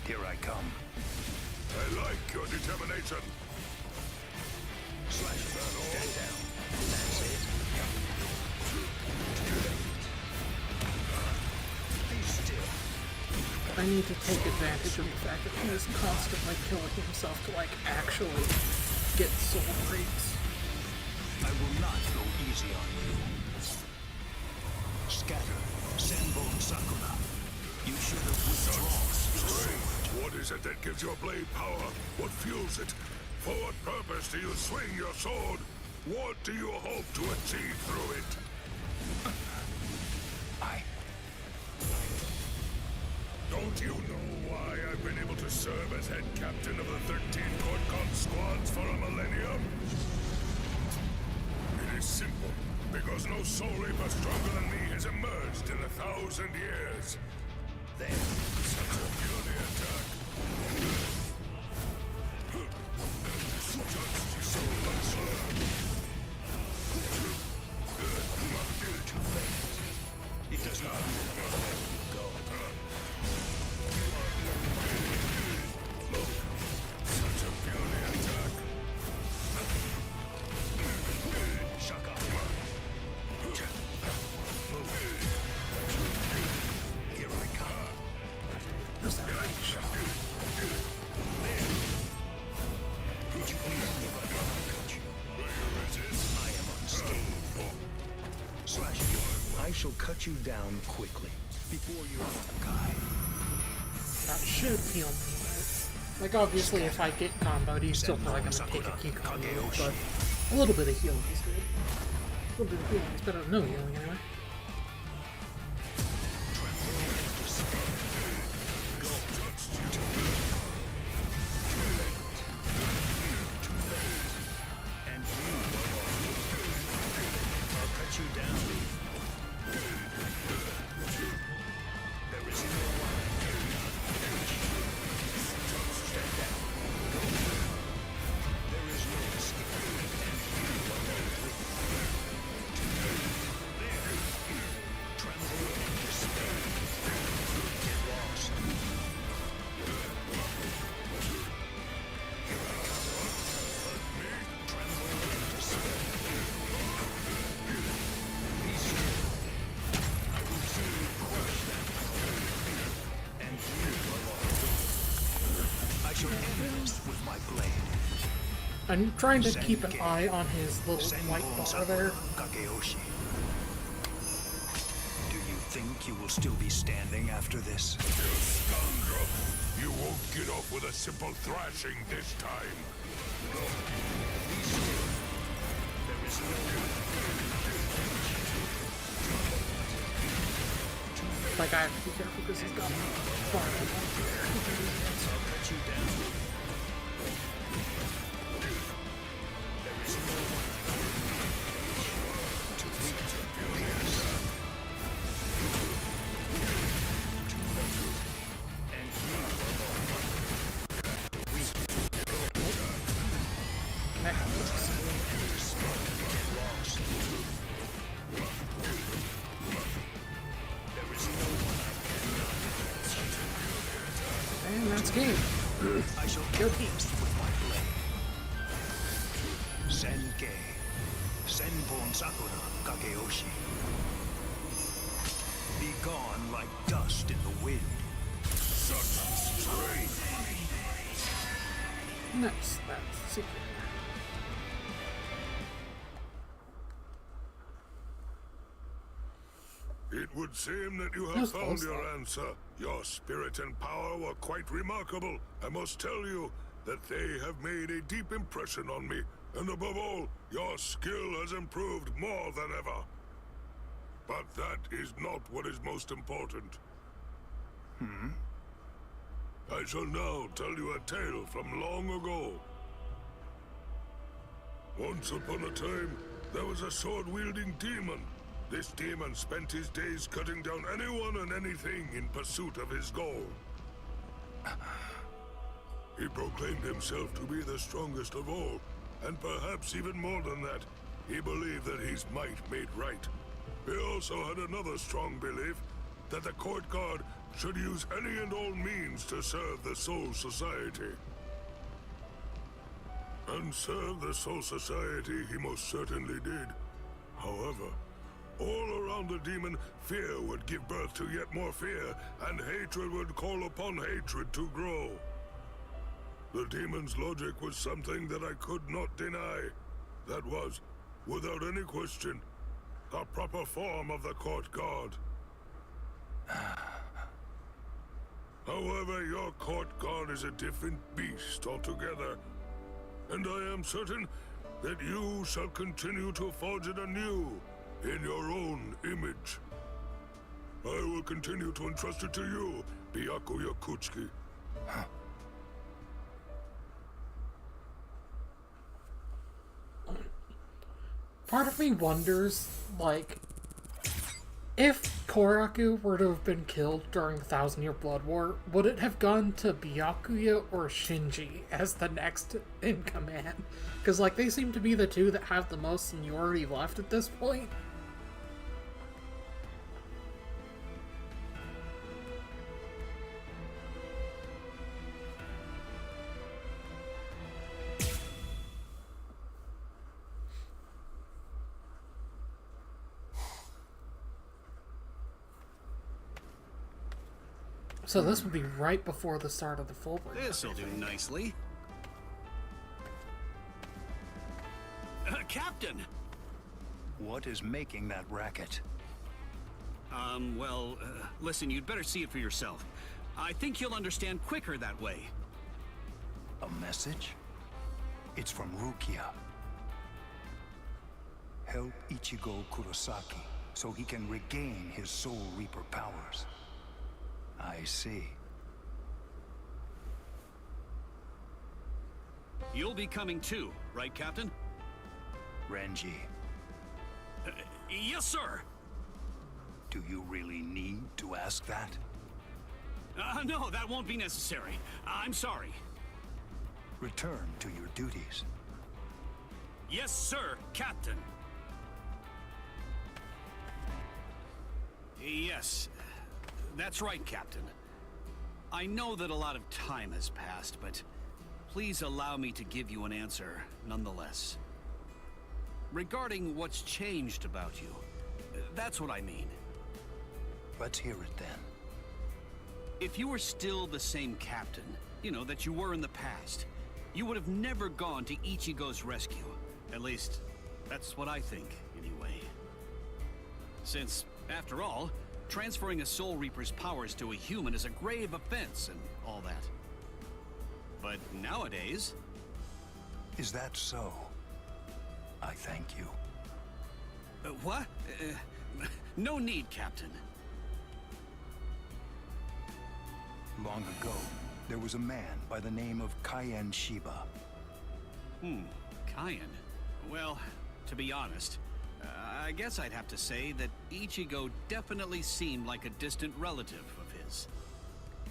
Here I come. I like your determination. Stand down. That's it. Be still. I need to take advantage of the fact that he is constantly killing himself to, like, actually get soul creeps. I will not go easy on you. Scatter. Sanbone Sakura. You should have withdrawn your sword. What is it that gives your blade power? What fuels it? For what purpose do you swing your sword? What do you hope to achieve through it? Don't you know why I've been able to serve as head captain of the 13 Court squads for a millennium? It is simple. Because no soul reaper stronger than me has emerged in 1,000 years. There, such a puny attack. Just so absurd. It does not go. Look, such a puny attack. Shut up. Here I come. Could you please move up on coach? I am unscathed. Slash you. I shall cut you down quickly before you die. That should heal me. Like, obviously, if I get comboed, he's still probably gonna take a key combo, but a little bit of healing is good. A little bit of healing is better than no healing, anyway. And you, I'll cut you down. There is no one I cannot reach. Step down. There is no escape. And you are not with me. There. Tremble in despair. Get lost. Tremble in despair. Be still. I will soon crush that power. And you alone. I shall end this with my blade. I'm trying to keep an eye on his little white bar there. Kageyoshi. Do you think you will still be standing after this? You scoundrel! You won't get off with a simple thrashing this time. Be still. There is no Like, I have to be careful because he's got far I'll cut you down. There is no one to reach and you There is no one And that's game. I shall kill beast with my blade. Senkei. Senbon Sakura Kageyoshi. Be gone like dust in the wind. Such strength! Nice. That's secret. It would seem that you have That's found close, your though. answer. Your spirit and power were quite remarkable. I must tell you that they have made a deep impression on me. And above all, your skill has improved more than ever. But that is not what is most important. I shall now tell you a tale from long ago. Once upon a time, there was a sword-wielding demon. This demon spent his days cutting down anyone and anything in pursuit of his goal. He proclaimed himself to be the strongest of all, and perhaps even more than that, he believed that his might made right. He also had another strong belief, that the court guard should use any and all means to serve the Soul Society. And serve the Soul Society he most certainly did. However, all around the demon, fear would give birth to yet more fear, and hatred would call upon hatred to grow. The demon's logic was something that I could not deny. That was, without any question, the proper form of the court guard. However, your court guard is a different beast altogether, and I am certain that you shall continue to forge it anew in your own image. I will continue to entrust it to you, Byakuya Kuchiki. Part of me wonders, like, if Koraku were to have been killed during the 1,000-Year Blood War, would it have gone to Byakuya or Shinji as the next in command? Because, like, they seem to be the two that have the most seniority left at this point. So this would be right before the start of the full break. This'll do nicely. Captain! What is making that racket? Listen, you'd better see it for yourself. I think you'll understand quicker that way. A message? It's from Rukia. Help Ichigo Kurosaki so he can regain his Soul Reaper powers. I see. You'll be coming too, right, Captain? Renji. Yes, sir! Do you really need to ask that? No, that won't be necessary. I'm sorry. Return to your duties. Yes, sir, Captain. Yes, that's right, Captain. I know that a lot of time has passed, but please allow me to give you an answer nonetheless. Regarding what's changed about you, that's what I mean. Let's hear it then. If you were still the same captain, that you were in the past, you would have never gone to Ichigo's rescue. At least, that's what I think, anyway. Since, after all, transferring a Soul Reaper's powers to a human is a grave offense and all that. But nowadays... Is that so? I thank you. What? No need, Captain. Long ago, there was a man by the name of Kaien Shiba. Kaien. Well, to be honest, I guess I'd have to say that Ichigo definitely seemed like a distant relative of his.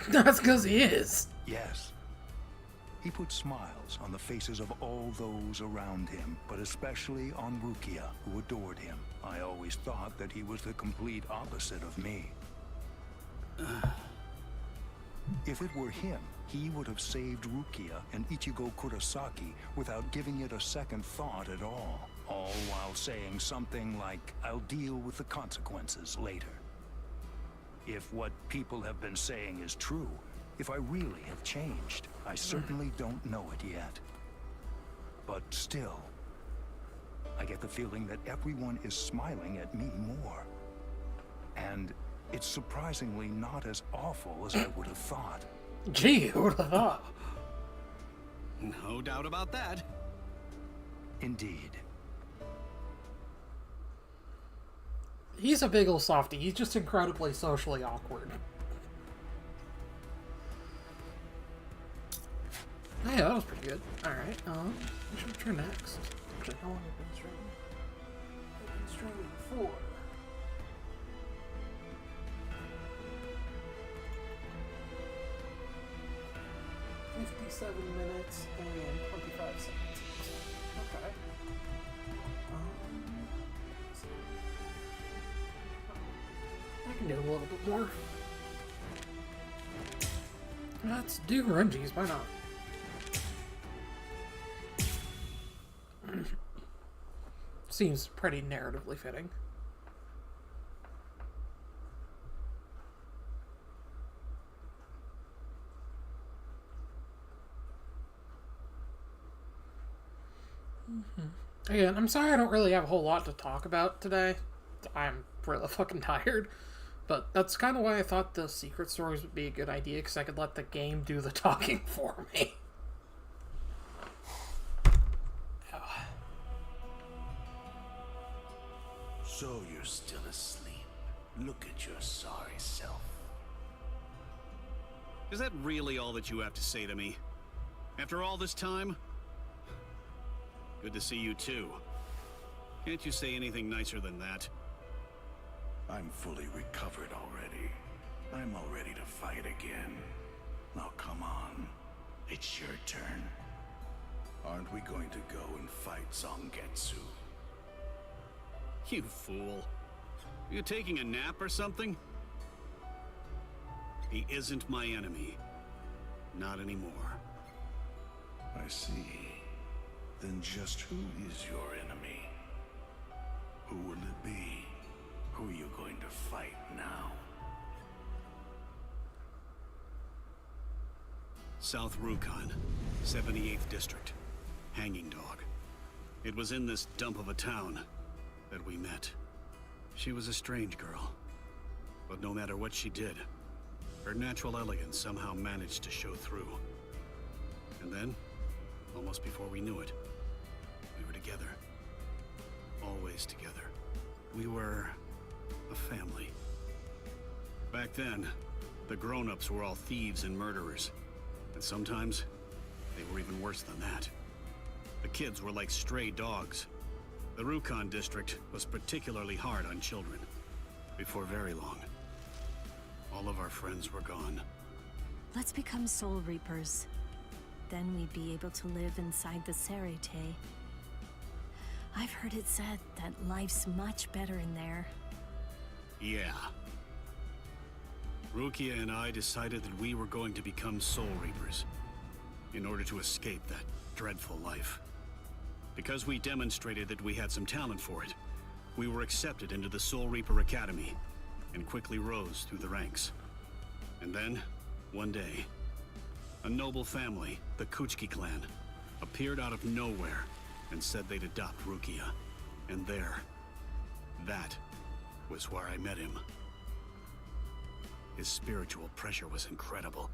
That's because he is. Yes. He put smiles on the faces of all those around him, but especially on Rukia, who adored him. I always thought that he was the complete opposite of me. If it were him, he would have saved Rukia and Ichigo Kurosaki without giving it a second thought at all. All while saying something like, "I'll deal with the consequences later." If what people have been saying is true, if I really have changed, I certainly don't know it yet. But still, I get the feeling that everyone is smiling at me more. And it's surprisingly not as awful as I would have thought. Gee, who would have thought? No doubt about that. Indeed. He's a big ol' softy. He's just incredibly socially awkward. Hey, that was pretty good. Alright, what should we try next? Actually, how long have we been streaming? We've been streaming for 57 minutes and 25 seconds. Okay. I can do a little bit more. Let's do Renji's, why not? seems pretty narratively fitting. Again, I'm sorry I don't really have a whole lot to talk about today. I'm really fucking tired. But that's kind of why I thought the secret stories would be a good idea, because I could let the game do the talking for me. So you're still asleep. Look at your sorry self. Is that really all that you have to say to me? After all this time? Good to see you too. Can't you say anything nicer than that? I'm fully recovered already. I'm all ready to fight again. Now come on. It's your turn. Aren't we going to go and fight Zangetsu? You fool. Are you taking a nap or something? He isn't my enemy. Not anymore. I see. Then just who is your enemy? Who will it be? Who are you going to fight now? South Rukon, 78th District. Hanging Dog. It was in this dump of a town that we met. She was a strange girl. But no matter what she did, her natural elegance somehow managed to show through. And then, almost before we knew it, we were together. Always together. We were a family. Back then, the grown-ups were all thieves and murderers. And sometimes, they were even worse than that. The kids were like stray dogs. The Rukon district was particularly hard on children. Before very long, all of our friends were gone. Let's become Soul Reapers. Then we'd be able to live inside the Serete. I've heard it said that life's much better in there. Yeah. Rukia and I decided that we were going to become Soul Reapers in order to escape that dreadful life. Because we demonstrated that we had some talent for it, we were accepted into the Soul Reaper Academy and quickly rose through the ranks. And then, one day, a noble family, the Kuchiki clan, appeared out of nowhere and said they'd adopt Rukia. And that was where I met him. His spiritual pressure was incredible.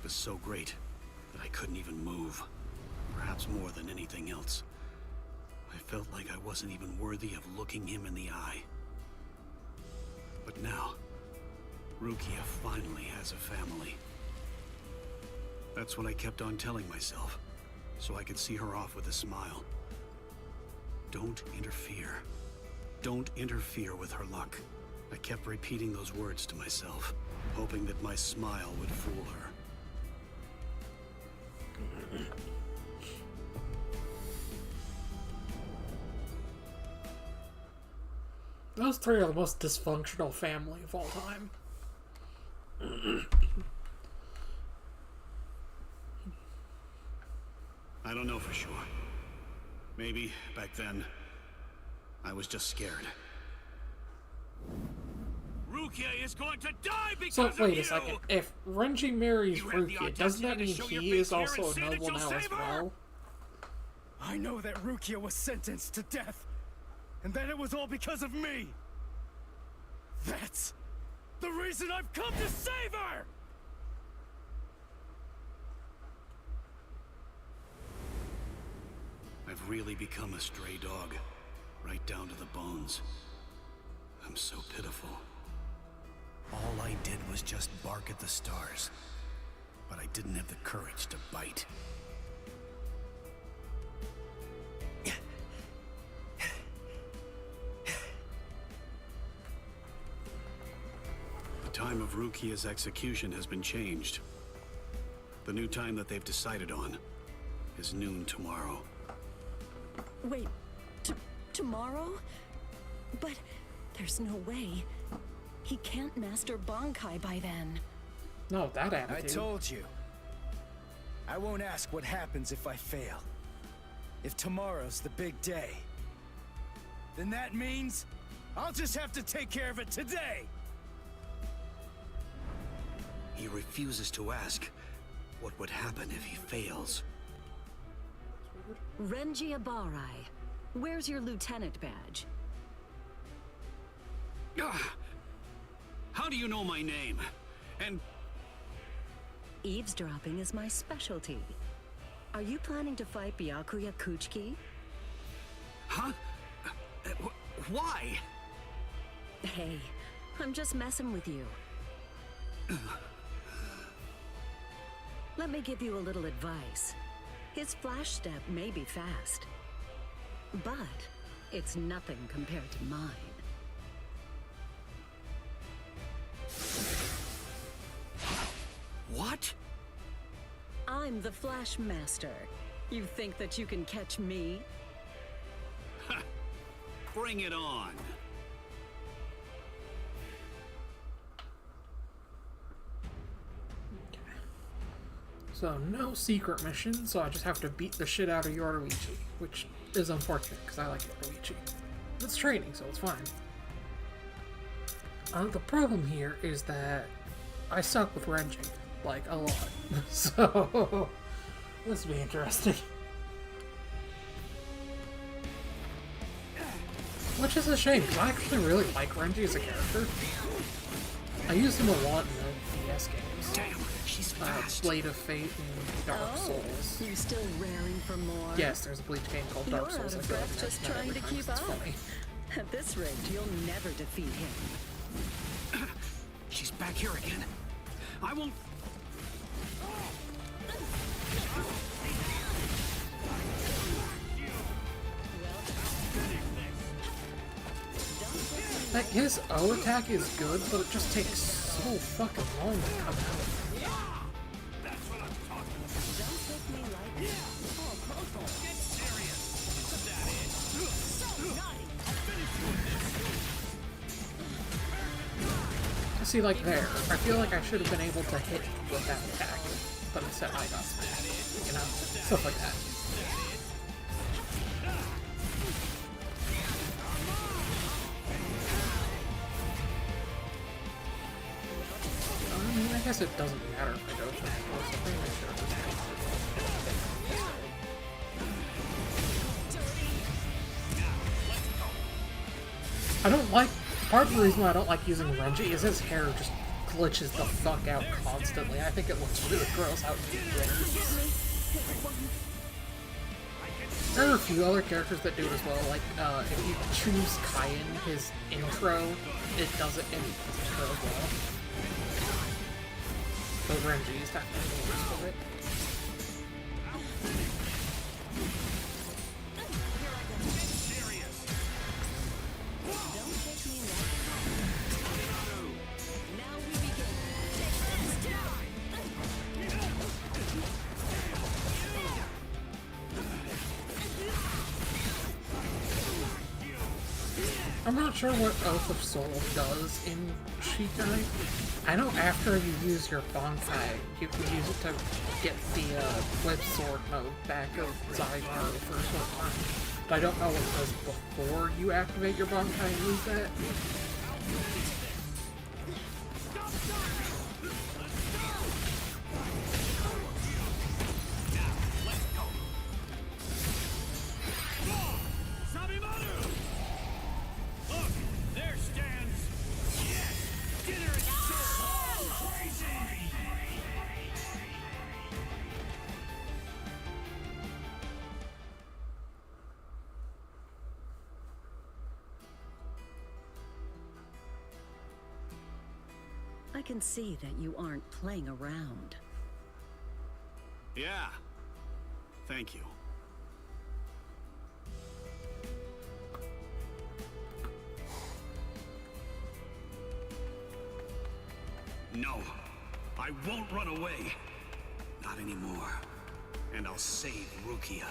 It was so great that I couldn't even move. Perhaps more than anything else. I felt like I wasn't even worthy of looking him in the eye. But now, Rukia finally has a family. That's what I kept on telling myself, so I could see her off with a smile. Don't interfere. Don't interfere with her luck. I kept repeating those words to myself, hoping that my smile would fool her. Those three are the most dysfunctional family of all time. I don't know for sure. Maybe, back then, I was just scared. Rukia is going to die because So, of wait you! a second. If Renji marries You have the Rukia, doesn't that mean audacity to show your he face is here also and a say that noble you'll now as save her? well? I know that Rukia was sentenced to death, and that it was all because of me. That's the reason I've come to save her! I've really become a stray dog, right down to the bones. I'm so pitiful. All I did was just bark at the stars, but I didn't have the courage to bite. The time of Rukia's execution has been changed. The new time that they've decided on is noon tomorrow. Wait, tomorrow? But there's no way. He can't master Bankai by then. No, that attitude. I told you. I won't ask what happens if I fail. If tomorrow's the big day, Then that means I'll just have to take care of it today! He refuses to ask what would happen if he fails. Renji Abarai, where's your lieutenant badge? Ah! How do you know my name? And Eavesdropping is my specialty. Are you planning to fight Byakuya Kuchiki? huh? Why? Hey, I'm just messing with you. Let me give you a little advice. His flash step may be fast, but it's nothing compared to mine. What? I'm the Flash Master. You think that you can catch me? Bring it on. So, no secret mission, so I just have to beat the shit out of Yoruichi, which is unfortunate, because I like Yoruichi. It's training, so it's fine. The problem here is that I suck with Renji, like, a lot. So, this will be interesting. Which is a shame, because I actually really like Renji as a character. I used him a lot in the DS games. Damn, she's fast. Blade of Fate and Dark Souls. You still raring for more? Yes, there's a Bleach game called Dark Souls. You're out of breath just trying to keep up. Funny. At this rate, you'll never defeat him. She's back here again. I won't... Like, his O attack is good, but it just takes so fucking long to come out. See, like there, I feel like I should have been able to hit with that attack, but instead I got smashed, you know? Stuff like that. I mean, I guess it doesn't matter if I go for something. I don't like... Part of the reason why I don't like using Renji is his hair just glitches the fuck out constantly. I think it looks really gross out in There are a few other characters that do it as well, like, if you choose Kaien, his intro, it does it in his intro as well. But Renji is definitely the worst for it. I'm not sure what Oath of Soul does in Shikai. I know after you use your Bankai, you can use it to get the Web Sword mode back of Zygar for a short time. But I don't know what it does before you activate your Bankai and use that. I can see that you aren't playing around. Yeah. Thank you. No. I won't run away. Not anymore. And I'll save Rukia.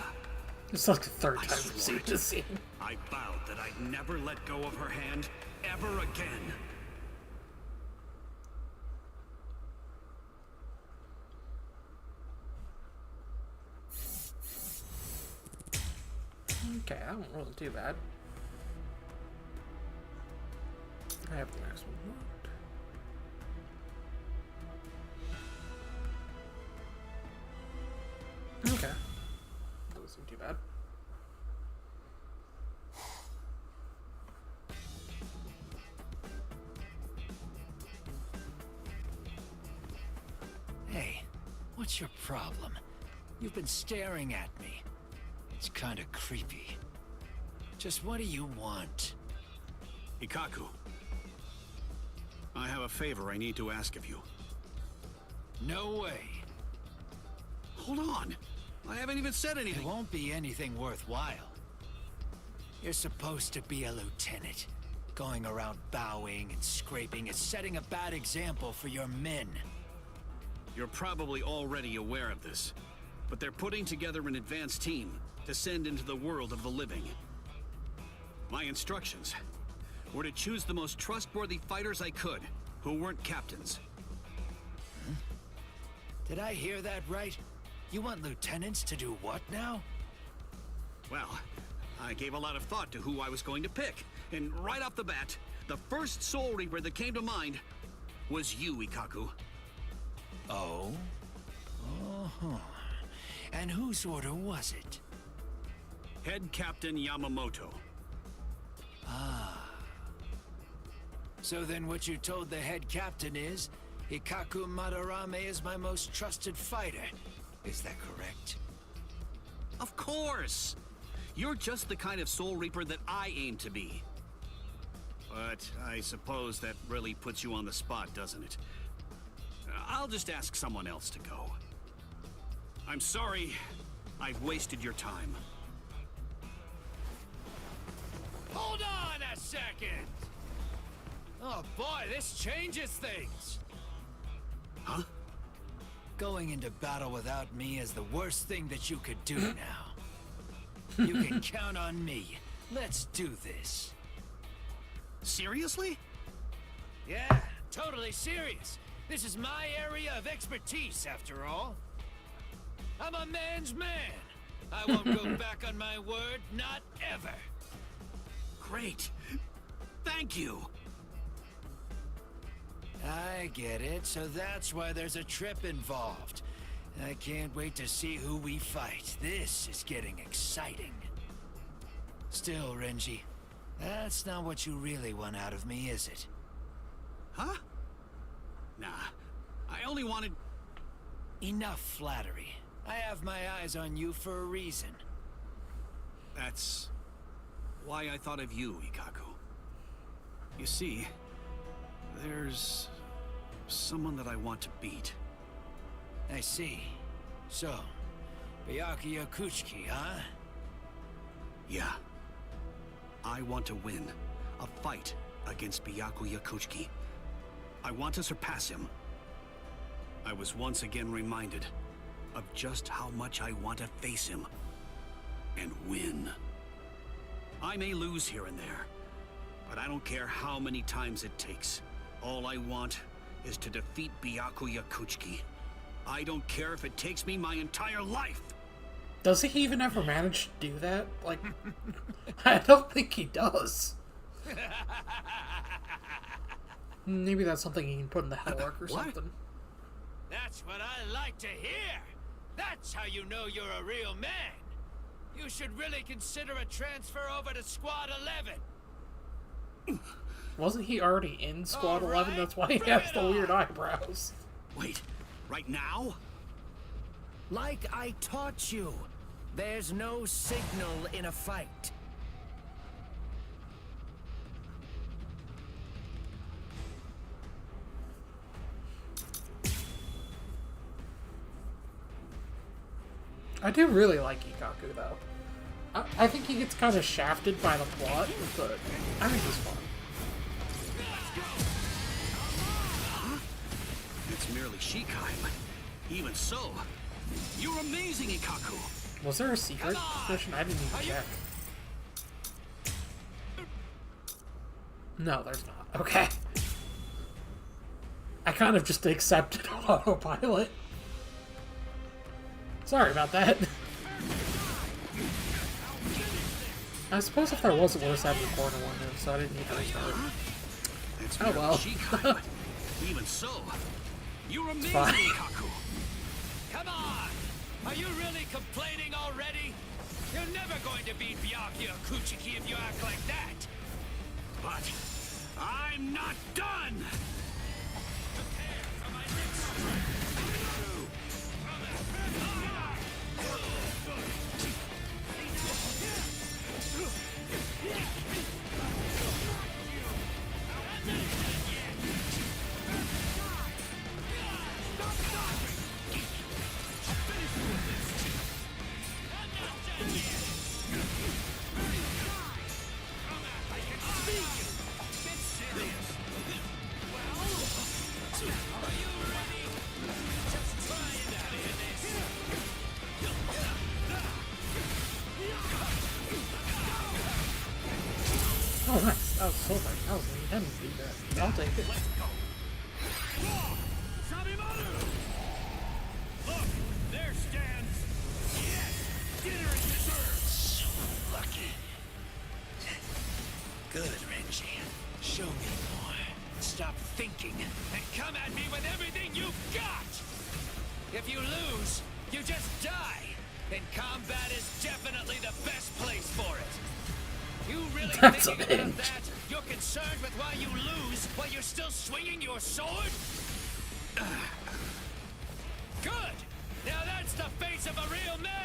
It's like the third time we've seen this scene. I vowed that I'd never let go of her hand ever again. Okay, that won't really too bad. I have the next one. Okay. Doesn't seem too bad. Hey, what's your problem? You've been staring at me. It's kinda creepy. Just what do you want? Ikaku, I have a favor I need to ask of you. No way. Hold on. I haven't even said anything. It won't be anything worthwhile. You're supposed to be a lieutenant. Going around bowing and scraping is setting a bad example for your men. You're probably already aware of this, but they're putting together an advanced team to send into the world of the living. My instructions were to choose the most trustworthy fighters I could, who weren't captains. Huh? Did I hear that right? You want lieutenants to do what now? Well, I gave a lot of thought to who I was going to pick, and right off the bat, the first Soul Reaper that came to mind was you, Ikaku. Oh? Uh-huh. And whose order was it? Head Captain Yamamoto. Ah. So then what you told the head captain is, Ikaku Madarame is my most trusted fighter. Is that correct? Of course! You're just the kind of Soul Reaper that I aim to be. But I suppose that really puts you on the spot, doesn't it? I'll just ask someone else to go. I'm sorry I've wasted your time. Hold on a second! Oh boy, this changes things! Huh? Going into battle without me is the worst thing that you could do now. You can count on me. Let's do this. Seriously? Yeah, totally serious. This is my area of expertise, after all. I'm a man's man. I won't go back on my word, not ever. Great. Thank you. I get it, so that's why there's a trip involved. I can't wait to see who we fight. This is getting exciting. Still, Renji, that's not what you really want out of me, is it? Huh? Nah, I only wanted... Enough flattery. I have my eyes on you for a reason. That's why I thought of you, Ikaku. You see, there's someone that I want to beat. I see. So, Byakuya Kuchiki, huh? Yeah. I want to win a fight against Byakuya Kuchiki. I want to surpass him. I was once again reminded of just how much I want to face him and win. I may lose here and there, but I don't care how many times it takes. All I want is to defeat Byakuya Kuchiki. I don't care if it takes me my entire life! Does he even ever manage to do that? Like, I don't think he does. Maybe that's something he can put in the Hell Arc or something. That's what I like to hear! That's how you know you're a real man! You should really consider a transfer over to Squad 11! Wasn't he already in Squad 11? That's why he has the weird eyebrows. Wait, right now? Like I taught you, there's no signal in a fight. I do really like Ikaku, though. I think he gets kind of shafted by the plot, but I think he's fun. It's merely Shikai, but even so, you're amazing, Ikaku! Was there a secret mission? I didn't even check. No, there's not. Okay. I kind of just accepted autopilot. Sorry about that. I suppose if there was a worse, I'd record one, so I didn't need to restart. I Oh well. Shikai, even so, you remain fine. Ikaku. Come on! Are you really complaining already? You're never going to beat Byakuya Kuchiki if you act like that! But I'm not done! Prepare for my next strike! Oh, nice. That was so far. That was an intense feedback. I'll take it. Look, there stands. Yes, dinner is deserved. So lucky. Good, Renji. Show me more. Stop thinking and come at me with everything you've got. If you lose, you just die. And combat is definitely the best place for it. You really That's thinking a about binge. that? You're concerned with why you lose while you're still swinging your sword? Good! Now that's the face of a real man!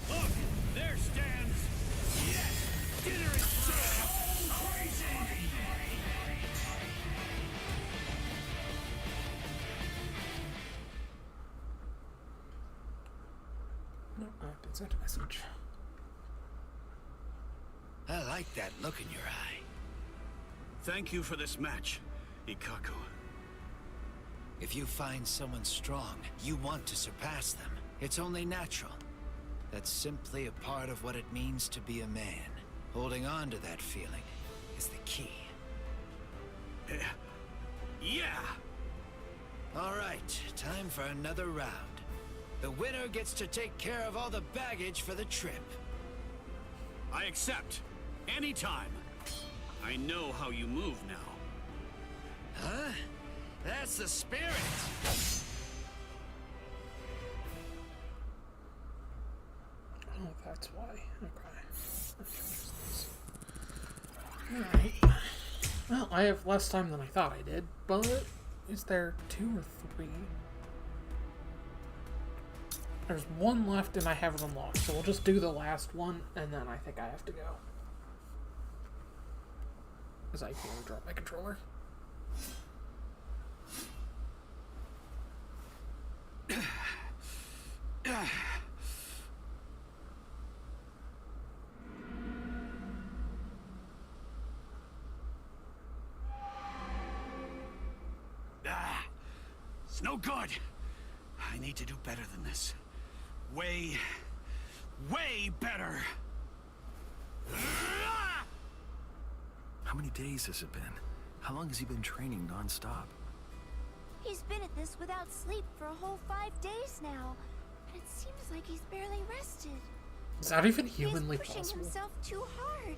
Look, there stands. Yes, dinner is served. Crazy. No, I've been sent a message. I like that look in your eye. Thank you for this match, Ikaku. If you find someone strong, you want to surpass them. It's only natural. That's simply a part of what it means to be a man. Holding on to that feeling is the key. Yeah! All right, time for another round. The winner gets to take care of all the baggage for the trip. I accept. Anytime. I know how you move now. Huh? That's the spirit! Oh, that's why. Okay. Alright. Well, I have less time than I thought I did, but is there 2 or 3? There's 1 left and I have it unlocked, so we'll just do the last one, and then I think I have to go. Because I can't drop my controller. It's no good. I need to do better than this. Way better. How many days has it been? How long has he been training non-stop? He's been at this without sleep for a whole 5 days now. And it seems like he's barely rested. Is that even humanly He's pushing possible? himself too hard.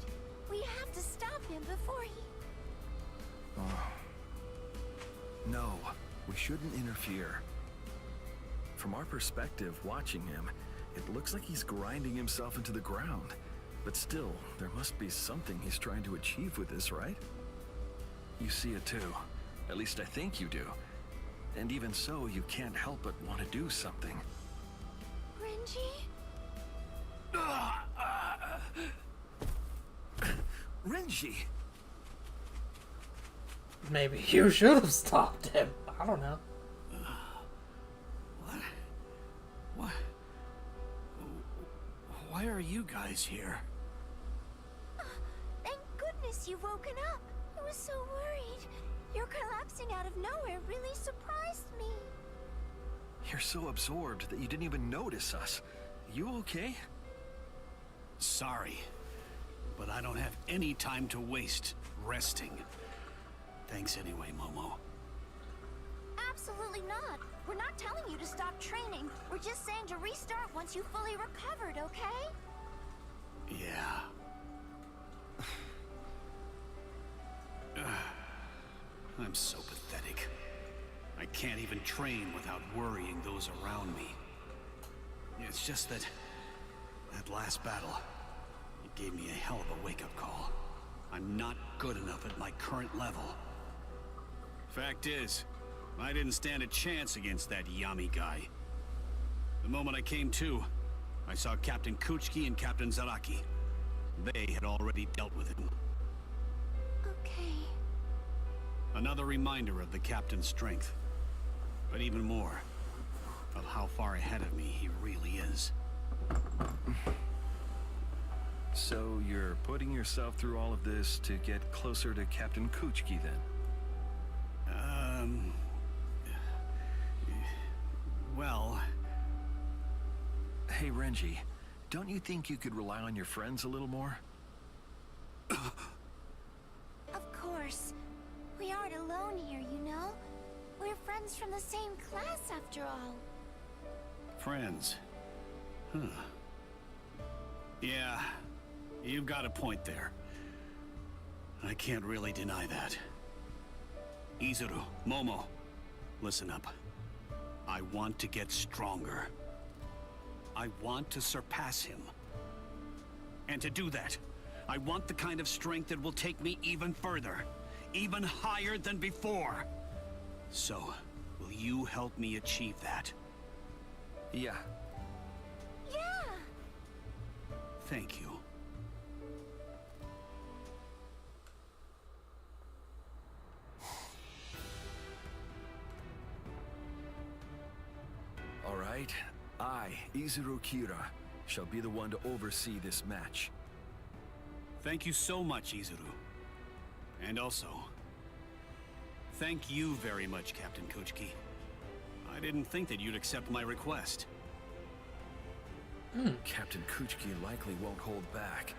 We have to stop him before he... No, we shouldn't interfere. From our perspective, watching him, it looks like he's grinding himself into the ground. But still, there must be something he's trying to achieve with this, right? You see it too. At least I think you do. And even so, you can't help but want to do something. Renji? Renji! Maybe you should have stopped him. I don't know. What? Why are you guys here? Thank goodness you've woken up. I was so worried. Your collapsing out of nowhere really surprised me. You're so absorbed that you didn't even notice us. You okay? Sorry, but I don't have any time to waste resting. Thanks anyway, Momo. Absolutely not. We're not telling you to stop training. We're just saying to restart once you fully recovered, okay? Yeah. I'm so pathetic. I can't even train without worrying those around me. It's just that last battle, it gave me a hell of a wake-up call. I'm not good enough at my current level. Fact is, I didn't stand a chance against that Yami guy. The moment I came to, I saw Captain Kuchiki and Captain Zaraki. They had already dealt with him. Okay. Another reminder of the captain's strength. But even more, of how far ahead of me he really is. So you're putting yourself through all of this to get closer to Captain Kuchiki, then? Well... Hey, Renji, don't you think you could rely on your friends a little more? Of course. We aren't alone here, you know? We're friends from the same class, after all. Friends? Huh. Yeah, you've got a point there. I can't really deny that. Izuru, Momo, listen up. I want to get stronger. I want to surpass him. And to do that, I want the kind of strength that will take me even further, even higher than before. So, will you help me achieve that? Yeah. Yeah! Thank you. All right. I, Izuru Kira, shall be the one to oversee this match. Thank you so much, Izuru. And also, thank you very much, Captain Kuchiki. I didn't think that you'd accept my request. Captain Kuchiki likely won't hold back.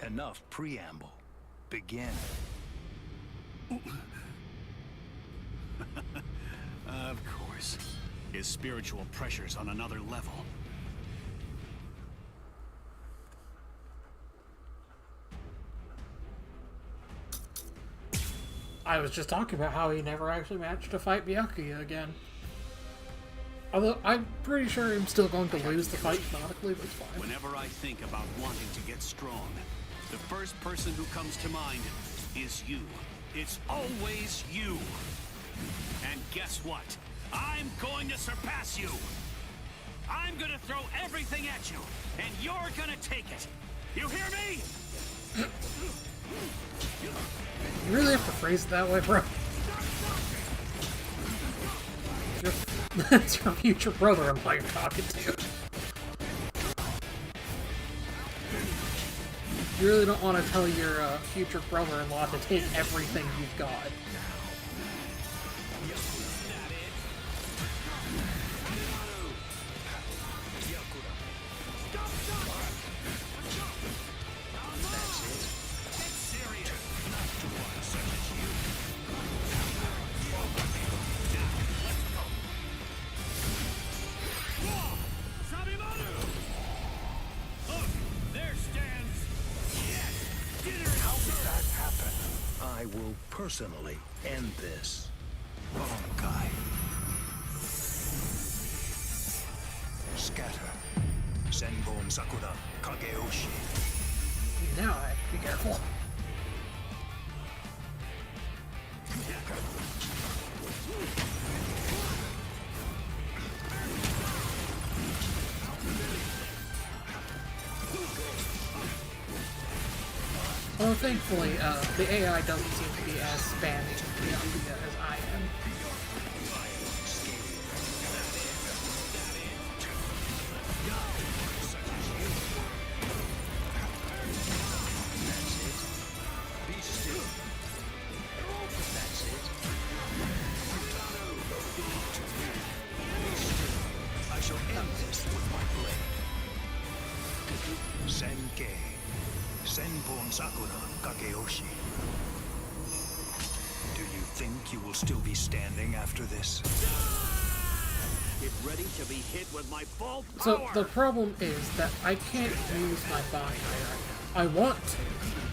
Enough preamble. Begin. Of course. His spiritual pressure's on another level. I was just talking about how he never actually managed to fight Byakuya again. Although, I'm pretty sure I'm still going to lose the fight canonically, but it's fine. Whenever I think about wanting to get strong, the first person who comes to mind is you. It's always you. And guess what? I'm going to surpass you. I'm going to throw everything at you, and you're going to take it. You hear me? You really have to phrase it that way, bro. That's your future brother I'm like talking to. You really don't want to tell your future brother-in-law to take everything you've got. I will personally end this. Bonkai. Scatter. Senbon Sakura Kageoshi. Now I have to be careful. Well, thankfully, the AI doesn't seem to be as spammy as I am. Be still. That's it. Be still. I shall end this with my blade. Senkei. Nippon Sakura Kageyoshi. Do you think you will still be standing after this? Get ready to be hit with my full power! So the problem is that I can't use my Bankai right now. I want to.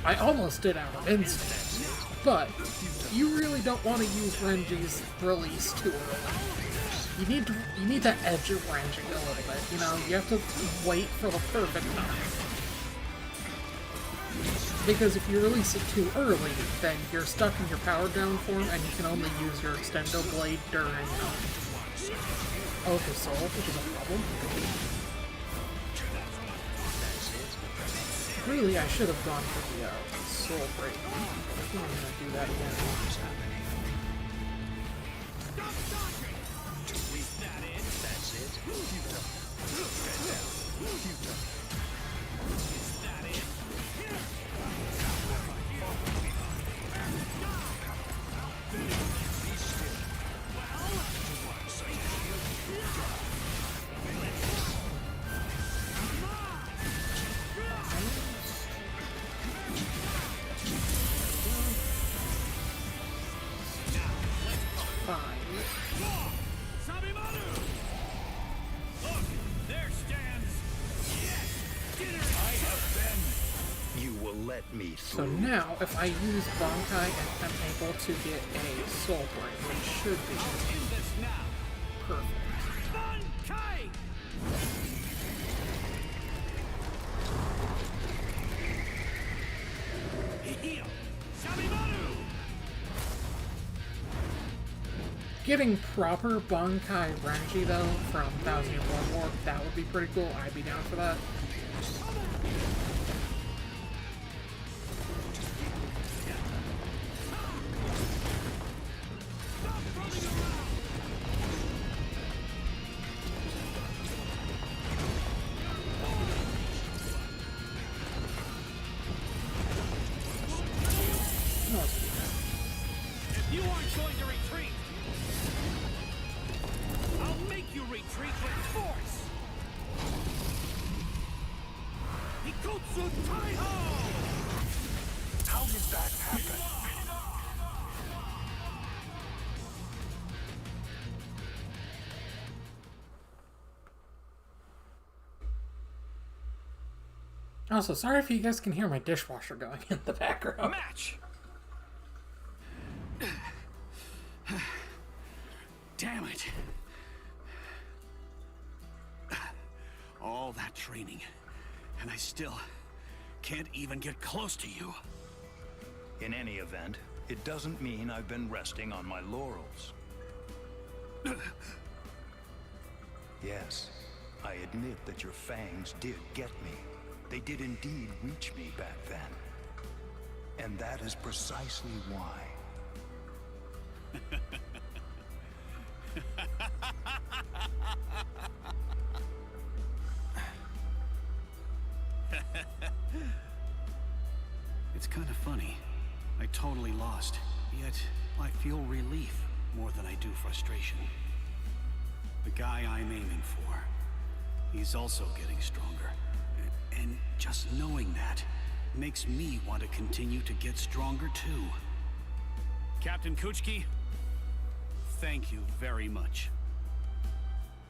I almost did out of instinct. But you really don't want to use Renji's release too early. You need to edge your Renji a little bit, you know? You have to wait for the perfect time. Because if you release it too early, then you're stuck in your power down form and you can only use your Extendo Blade during Ultra Soul, which is a problem. Really, I should have gone for the Soul Break. I'm not gonna do that again. So now, if I use Bankai and I'm able to get a Soul Break, which should be perfect. Getting proper Bankai Renji, though, from 1001 War, that would be pretty cool. I'd be down for that. Also, sorry if you guys can hear my dishwasher going in the background. Match! Damn it. All that training, and I still can't even get close to you. In any event, it doesn't mean I've been resting on my laurels. Yes, I admit that your fangs did get me. They did indeed reach me back then. And that is precisely why. It's kind of funny. I totally lost, yet I feel relief more than I do frustration. The guy I'm aiming for, he's also getting stronger. And just knowing that makes me want to continue to get stronger too. Captain Kuchiki, thank you very much.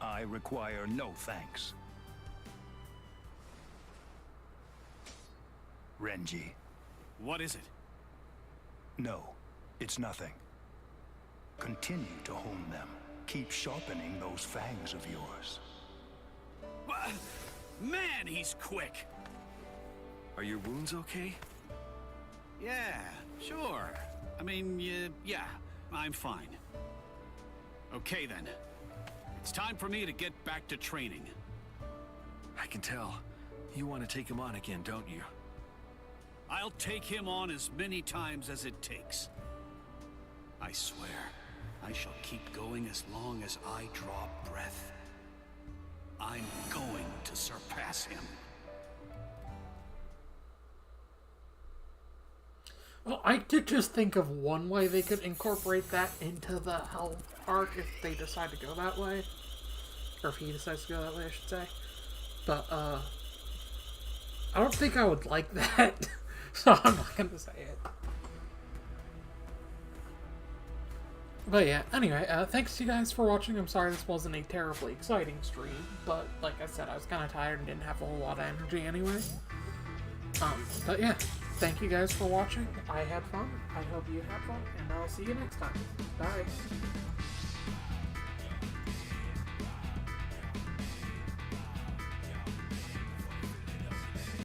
I require no thanks. Renji. What is it? No, it's nothing. Continue to hone them. Keep sharpening those fangs of yours. Man, he's quick! Are your wounds okay? Yeah, sure. I mean, yeah, I'm fine. Okay then. It's time for me to get back to training. I can tell. You want to take him on again, don't you? I'll take him on as many times as it takes. I swear, I shall keep going as long as I draw breath. I'm going to surpass him. Well, I did just think of one way they could incorporate that into the Hell arc if they decide to go that way. Or if he decides to go that way, I should say. But, I don't think I would like that. so I'm not gonna say it. But yeah, anyway, thanks you guys for watching. I'm sorry this wasn't a terribly exciting stream, but like I said, I was kind of tired and didn't have a whole lot of energy anyway. But yeah, thank you guys for watching. I had fun. I hope you had fun, and I'll see you next time. Bye.